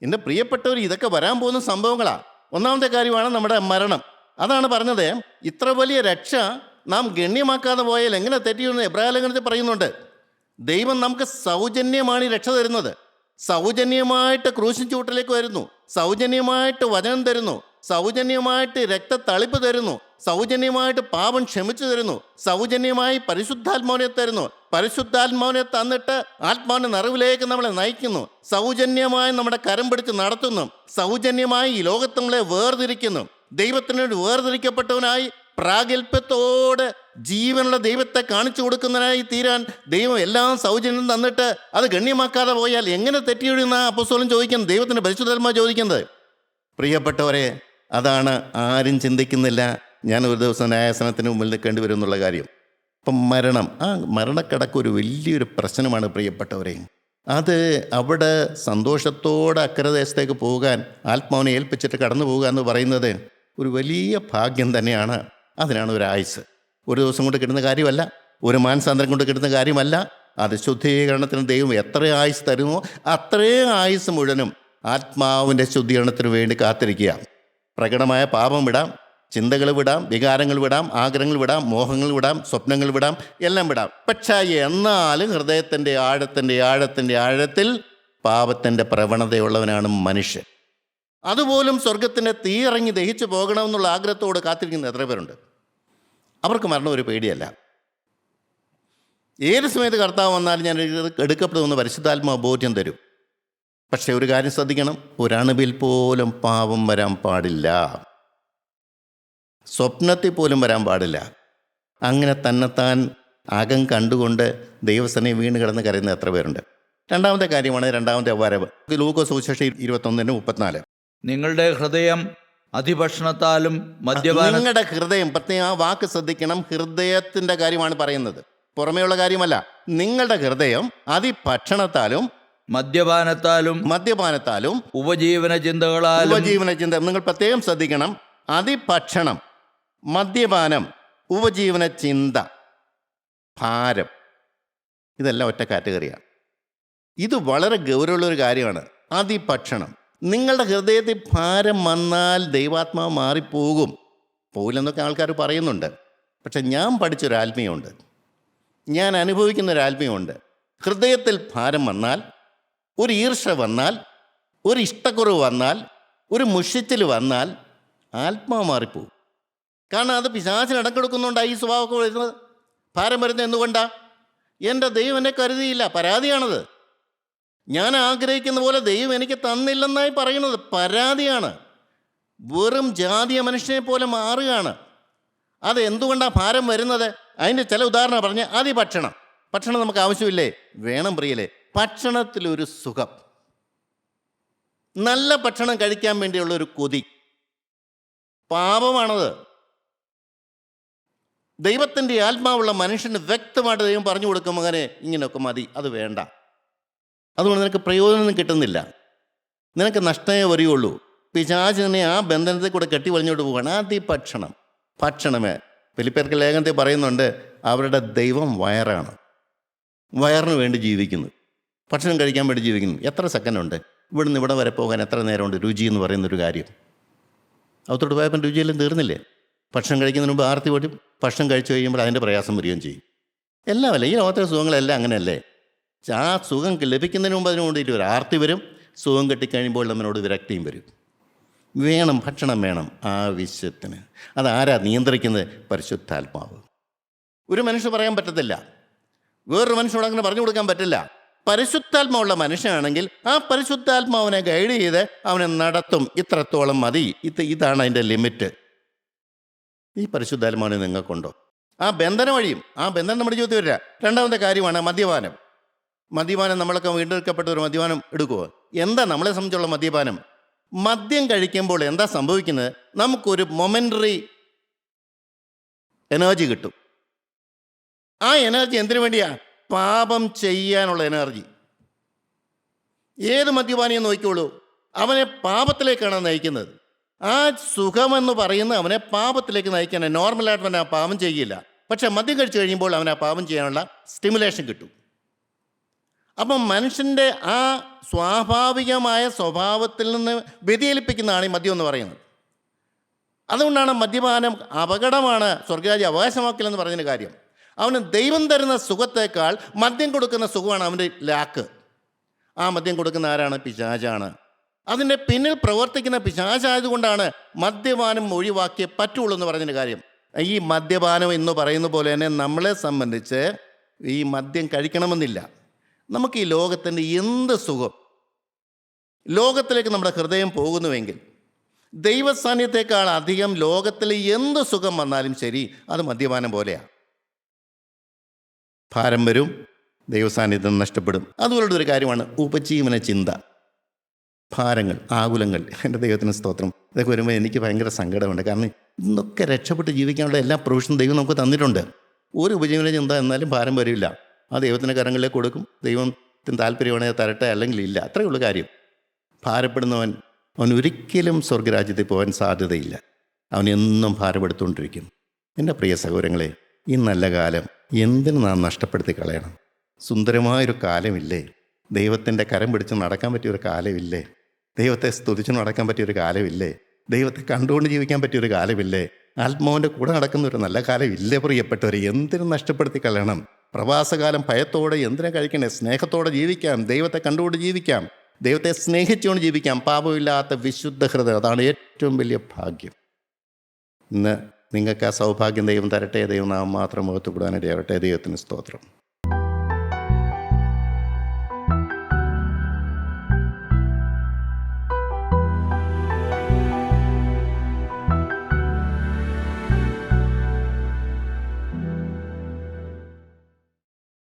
എൻ്റെ പ്രിയപ്പെട്ടവർ, ഇതൊക്കെ വരാൻ പോകുന്ന സംഭവങ്ങളാണ്. ഒന്നാമത്തെ കാര്യമാണ് നമ്മുടെ മരണം. അതാണ് പറഞ്ഞത്, ഇത്ര വലിയ രക്ഷ നാം ഗണ്യമാക്കാതെ പോയാൽ എങ്ങനെ തെറ്റിയെന്ന് എബ്രായലേഖനത്തിൽ പറയുന്നുണ്ട്. ദൈവം നമുക്ക് സൗജന്യമാണ് ഈ രക്ഷ തരുന്നത്. സൗജന്യമായിട്ട് ക്രൂശിൻ ചൂട്ടിലേക്ക് വരുന്നു, സൗജന്യമായിട്ട് വചനം തരുന്നു, സൗജന്യമായിട്ട് രക്തത്തളിപ്പ് തരുന്നു, സൗജന്യമായിട്ട് പാപം ക്ഷമിച്ചു തരുന്നു, സൗജന്യമായി പരിശുദ്ധാത്മാവിനെ തരുന്നു. പരിശുദ്ധാത്മാവിനെ തന്നിട്ട് ആത്മാവിൻ്റെ നിറവിലേക്ക് നമ്മളെ നയിക്കുന്നു. സൗജന്യമായി നമ്മുടെ കരം പിടിച്ച് നടത്തുന്നു. സൗജന്യമായി ഈ ലോകത്ത് നമ്മളെ വേർതിരിക്കുന്നു. ദൈവത്തിനോട് വേർതിരിക്കപ്പെട്ടവനായി പ്രാഗൽഭ്യത്തോടെ ജീവനുള്ള ദൈവത്തെ കാണിച്ചു കൊടുക്കുന്നതിനായി തീരാൻ ദൈവം എല്ലാം സൗജന്യം തന്നിട്ട് അത് ഗണ്യമാക്കാതെ പോയാൽ എങ്ങനെ തെറ്റിയൊഴിയുന്ന അപ്പോസ്തലൻ ചോദിക്കുന്നത്, ദൈവത്തിൻ്റെ പരിശുദ്ധാത്മാവ് ചോദിക്കുന്നത്. പ്രിയപ്പെട്ടവരെ, അതാണ് ആരും ചിന്തിക്കുന്നില്ല. ഞാൻ ഒരു ദിവസം ന്യായാസനത്തിന് മുമ്പിൽ നിൽക്കേണ്ടി വരും എന്നുള്ള കാര്യം. അപ്പം മരണം, ആ മരണക്കിടക്ക് ഒരു വലിയൊരു പ്രശ്നമാണ് പ്രിയപ്പെട്ടവരെ. അത് അവിടെ സന്തോഷത്തോടെ അക്കരദേശത്തേക്ക് പോകാൻ, ആത്മാവിനെ ഏൽപ്പിച്ചിട്ട് കടന്നു പോകുക എന്ന് പറയുന്നത് ഒരു വലിയ ഭാഗ്യം തന്നെയാണ്. അതിനാണ് ഒരു ആയുസ്. ഒരു ദിവസം കൊണ്ട് കിട്ടുന്ന കാര്യമല്ല, ഒരു മാനസാന്തരം കൊണ്ട് കിട്ടുന്ന കാര്യമല്ല. അത് ശുദ്ധീകരണത്തിന് ദൈവം എത്ര ആയുസ് തരുമോ അത്രയും ആയുസ് മുഴുവനും ആത്മാവിൻ്റെ ശുദ്ധീകരണത്തിന് വേണ്ടി കാത്തിരിക്കുക. പ്രകടമായ പാപം വിടാം, ചിന്തകൾ വിടാം, വികാരങ്ങൾ വിടാം, ആഗ്രഹങ്ങൾ വിടാം, മോഹങ്ങൾ വിടാം, സ്വപ്നങ്ങൾ വിടാം, എല്ലാം വിടാം. പക്ഷേ എന്നാലും ഹൃദയത്തിൻ്റെ ആഴത്തിൽ പാപത്തിൻ്റെ പ്രവണതയുള്ളവനാണ് മനുഷ്യൻ. അതുപോലും സ്വർഗത്തിൻ്റെ തീ ഇറങ്ങി ദഹിച്ചു പോകണമെന്നുള്ള ആഗ്രഹത്തോട് കാത്തിരിക്കുന്ന എത്ര പേരുണ്ട്? അവർക്ക് മരണം ഒരു പേടിയല്ല. ഏത് സമയത്ത് കർത്താവ് വന്നാലും ഞാൻ എടുക്കപ്പെടുമെന്ന് പരിശുദ്ധാത്മാവ് ബോധ്യം തരും. പക്ഷേ ഒരു കാര്യം ശ്രദ്ധിക്കണം, ഒരണുവിൽ പോലും പാപം വരാൻ പാടില്ല, സ്വപ്നത്തിൽ പോലും വരാൻ പാടില്ല. അങ്ങനെ തന്നെത്താൻ അകം കണ്ടുകൊണ്ട് ദൈവസനെ വീണ് കിടന്ന് കരയുന്ന എത്ര പേരുണ്ട്? രണ്ടാമത്തെ കാര്യമാണ് രണ്ടാമത്തെ വരവ്. ലൂക്കോസ് സുവിശേഷം 21:34. നിങ്ങളുടെ ഹൃദയം അതിഭക്ഷണത്താലും നിങ്ങളുടെ ഹൃദയം, പ്രത്യേകം ആ വാക്ക് ശ്രദ്ധിക്കണം, ഹൃദയത്തിൻ്റെ കാര്യമാണ് പറയുന്നത്, പുറമേയുള്ള കാര്യമല്ല. നിങ്ങളുടെ ഹൃദയം അതിഭക്ഷണത്താലും മദ്യപാനത്താലും ഉപജീവന ചിന്ത, നിങ്ങൾ പ്രത്യേകം ശ്രദ്ധിക്കണം. അതിഭക്ഷണം, മദ്യപാനം, ഉപജീവന ചിന്ത, ഭാരം, ഇതെല്ലാം ഒറ്റ കാറ്റഗറിയാണ്. ഇത് വളരെ ഗൗരവമുള്ളൊരു കാര്യമാണ്. അതിഭക്ഷണം, നിങ്ങളുടെ ഹൃദയത്തിൽ ഭാരം വന്നാൽ ദൈവാത്മാവ് മാറിപ്പോകും. പോകില്ലെന്നൊക്കെ ആൾക്കാർ പറയുന്നുണ്ട്. പക്ഷെ ഞാൻ പഠിച്ചൊരാത്മീയമുണ്ട്, ഞാൻ അനുഭവിക്കുന്നൊരാത്മീയമുണ്ട്. ഹൃദയത്തിൽ ഭാരം വന്നാൽ, ഒരു ഈർഷ വന്നാൽ, ഒരു ഇഷ്ടക്കുറവ് വന്നാൽ, ഒരു മുഷിച്ചിൽ വന്നാൽ ആത്മാവ് മാറിപ്പോകും. കാരണം അത് പിശാചിന് ഇടംകൊടുക്കുന്നുണ്ടായി ഈ സ്വഭാവമൊക്കെ വരുന്നത്. ഭാരം വരുന്നത് എന്തുകൊണ്ടാണ്? എൻ്റെ ദൈവം എന്നെ കരുതിയില്ല, പരാതിയാണത്. ഞാൻ ആഗ്രഹിക്കുന്ന പോലെ ദൈവം എനിക്ക് തന്നില്ലെന്നായി പറയുന്നത് പരാതിയാണ്. വെറും ജാതീയ മനുഷ്യനെ പോലെ മാറുകയാണ്. അത് എന്തുകൊണ്ടാണ് ഭാരം വരുന്നത്? അതിൻ്റെ ചില ഉദാഹരണം പറഞ്ഞ്, ഭക്ഷണം നമുക്ക് ആവശ്യമില്ലേ? വേണം പ്രിയലേ. ഭക്ഷണത്തിലൊരു സുഖം, നല്ല ഭക്ഷണം കഴിക്കാൻ വേണ്ടിയുള്ള ഒരു കൊതി, പാപമാണത്. ദൈവത്തിൻ്റെ ആത്മാവുള്ള മനുഷ്യന് വ്യക്തമായിട്ട് ദൈവം പറഞ്ഞു കൊടുക്കും, മകനെ ഇങ്ങനെയൊക്കെ മതി, അത് വേണ്ട. അതുകൊണ്ട് നിനക്ക് പ്രയോജനം കിട്ടുന്നില്ല, നിനക്ക് നഷ്ടമേ വരികയുള്ളൂ. പിശാചിനെ ആ ബന്ധനത്തിൽ കൂടെ കെട്ടി വലിഞ്ഞോട്ട് പോവുകയാണ്. ഭക്ഷണമേ. ഫിലിപ്പിയർക്ക് ലേഖനത്തിൽ പറയുന്നുണ്ട്, അവരുടെ ദൈവം വയറാണ്, വയറിന് വേണ്ടി ജീവിക്കുന്നു, ഭക്ഷണം കഴിക്കാൻ വേണ്ടി ജീവിക്കുന്നു. എത്ര സെക്കൻഡുണ്ട് ഇവിടുന്ന് ഇവിടെ വരെ പോകാൻ? എത്ര നേരമുണ്ട്? രുചി എന്ന് പറയുന്നൊരു കാര്യം. അകത്തോട്ട് പോയപ്പോൾ രുചിയെല്ലാം തീർന്നില്ലേ? ഭക്ഷണം കഴിക്കുന്നതിന് മുമ്പ് ആർത്തി വരും, ഭക്ഷണം കഴിച്ചു കഴിയുമ്പോൾ അതിൻ്റെ പ്രയാസം വരികയും ചെയ്യും. എല്ലാമല്ല, ഈ ലോകത്തിലെ സുഖങ്ങളെല്ലാം അങ്ങനെയല്ലേ. ആ സുഖം ലഭിക്കുന്നതിന് മുമ്പ് അതിന് വേണ്ടിയിട്ട് ഒരു ആർത്തി വരും, സുഖം കിട്ടിക്കഴിയുമ്പോൾ നമ്മനോട് വിരക്തിയും വരും. ഭക്ഷണം വേണം ആവശ്യത്തിന്. അതാരാ നിയന്ത്രിക്കുന്നത്? പരിശുദ്ധാത്മാവ്. ഒരു മനുഷ്യൻ പറയാൻ പറ്റത്തില്ല, വേറൊരു മനുഷ്യനോട് അങ്ങനെ പറഞ്ഞു കൊടുക്കാൻ പറ്റില്ല. പരിശുദ്ധാത്മാവുള്ള മനുഷ്യനാണെങ്കിൽ ആ പരിശുദ്ധാത്മാവിനെ ഗൈഡ് ചെയ്ത് അവനെ നടത്തും. ഇത്രത്തോളം മതി, ഇതാണ് അതിൻ്റെ ലിമിറ്റ്. ഈ പരിശുദ്ധാത്മാവിനെ നിങ്ങൾക്കുണ്ടോ? ആ ബന്ധനം വഴിയും ആ ബന്ധനം നമ്മുടെ ജീവിതത്തിൽ വരിക. രണ്ടാമത്തെ കാര്യമാണ് മദ്യപാനം. മദ്യപാനം നമ്മളൊക്കെ വീണ്ടെടുക്കപ്പെട്ട ഒരു മദ്യപാനം എടുക്കുമോ? എന്താ നമ്മളെ സംബന്ധിച്ചുള്ള മദ്യപാനം? മദ്യം കഴിക്കുമ്പോൾ എന്താ സംഭവിക്കുന്നത്? നമുക്കൊരു മൊമെൻ്ററി എനർജി കിട്ടും. ആ എനർജി എന്തിനു വേണ്ടിയാ? പാപം ചെയ്യാനുള്ള എനർജി. ഏത് മദ്യപാനിയും നോക്കിക്കോളൂ, അവനെ പാപത്തിലേക്കാണ് നയിക്കുന്നത്. ആ സുഖമെന്ന് പറയുന്നത് അവനെ പാപത്തിലേക്ക് നയിക്കാൻ. നോർമലായിട്ട് അവൻ ആ പാപം ചെയ്യില്ല, പക്ഷെ മദ്യം കഴിച്ചു കഴിയുമ്പോൾ അവൻ ആ പാപം ചെയ്യാനുള്ള സ്റ്റിമുലേഷൻ കിട്ടും. അപ്പം മനുഷ്യൻ്റെ ആ സ്വാഭാവികമായ സ്വഭാവത്തിൽ നിന്ന് വ്യതിചലിപ്പിക്കുന്നതാണ് ഈ മദ്യം എന്ന് പറയുന്നത്. അതുകൊണ്ടാണ് മദ്യപാനം അപകടമാണ്, സ്വർഗ്ഗരാജ്യം അവകാശമാക്കില്ലെന്ന് പറഞ്ഞതിന് കാര്യം. അവന് ദൈവം തരുന്ന സുഖത്തേക്കാൾ മദ്യം കൊടുക്കുന്ന സുഖമാണ് അവൻ്റെ ലാക്ക്. ആ മദ്യം കൊടുക്കുന്ന ആരാണ്? പിശാചാണ്. അതിൻ്റെ പിന്നിൽ പ്രവർത്തിക്കുന്ന പിശാചായതുകൊണ്ടാണ് മദ്യപാനം ഒഴിവാക്കിയേ പറ്റുള്ളൂ എന്ന് പറഞ്ഞതിൻ്റെ കാര്യം. ഈ മദ്യപാനം എന്ന് പറയുന്ന പോലെ തന്നെ നമ്മളെ സംബന്ധിച്ച് ഈ മദ്യം കഴിക്കണമെന്നില്ല. നമുക്ക് ഈ ലോകത്തിൻ്റെ എന്ത് സുഖം, ലോകത്തിലേക്ക് നമ്മുടെ ഹൃദയം പോകുന്നുവെങ്കിൽ ദൈവസാന്നിധ്യത്തെക്കാൾ അധികം ലോകത്തിൽ എന്ത് സുഖം വന്നാലും ശരി, അത് മദ്യപാനം പോലെയാണ്. ഭാരം വരും, ദൈവസാന്നിധ്യം നഷ്ടപ്പെടും. അതുപോലുള്ള ഒരു കാര്യമാണ് ഉപജീവന ചിന്ത, ഭാരങ്ങൾ, ആകുലങ്ങൾ. എൻ്റെ ദൈവത്തിന് സ്തോത്രം. ഇതൊക്കെ വരുമ്പോൾ എനിക്ക് ഭയങ്കര സങ്കടമുണ്ട്. കാരണം ഇന്നൊക്കെ രക്ഷപ്പെട്ട് ജീവിക്കാനുള്ള എല്ലാ പ്രൊവിഷനും ദൈവം നമുക്ക് തന്നിട്ടുണ്ട്. ഒരു ഉപജീവന ചിന്ത എന്നാലും ഭാരം വരില്ല. ആ ദൈവത്തിൻ്റെ കരങ്ങളിലേക്ക് കൊടുക്കും. ദൈവത്തിന് താല്പര്യമാണെങ്കിൽ തരട്ടെ, അല്ലെങ്കിൽ ഇല്ല. അത്രയേ ഉള്ളൂ കാര്യം. ഭാരപ്പെടുന്നവൻ അവൻ ഒരിക്കലും സ്വർഗ്ഗരാജ്യത്തിൽ പോകാൻ സാധ്യതയില്ല. അവൻ എന്നും ഭാരപ്പെടുത്തുകൊണ്ടിരിക്കും. എൻ്റെ പ്രിയ സഹോദരങ്ങളെ, ഈ നല്ല കാലം എന്തിനു നാം നഷ്ടപ്പെടുത്തി കളയണം? സുന്ദരമായൊരു കാലമില്ലേ? ദൈവത്തിൻ്റെ കരം പിടിച്ച് നടക്കാൻ പറ്റിയൊരു കാലമില്ലേ? ദൈവത്തെ സ്തുതിച്ച് നടക്കാൻ പറ്റിയൊരു കാലമില്ലേ? ദൈവത്തെ കണ്ടുകൊണ്ട് ജീവിക്കാൻ പറ്റിയൊരു കാലമില്ലേ? ആത്മാവിൻ്റെ കൂടെ നടക്കുന്ന ഒരു നല്ല കാലമില്ലേ? പ്രിയപ്പെട്ടവരെ, എന്തിനും നഷ്ടപ്പെടുത്തി കളയണം? പ്രവാസകാലം ഭയത്തോടെ എന്തിനാ കഴിക്കണേ? സ്നേഹത്തോടെ ജീവിക്കാം, ദൈവത്തെ കണ്ടുകൊണ്ട് ജീവിക്കാം, ദൈവത്തെ സ്നേഹിച്ചുകൊണ്ട് ജീവിക്കാം. പാപമില്ലാത്ത വിശുദ്ധ ഹൃദയം, അതാണ് ഏറ്റവും വലിയ ഭാഗ്യം. ഇന്ന് നിങ്ങൾക്ക് ആ സൗഭാഗ്യം ദൈവം തരട്ടെ. ദൈവം നാം മാത്രം മുഖത്ത് കൂടാനിടയാവട്ടെ. ദൈവത്തിന് സ്തോത്രം.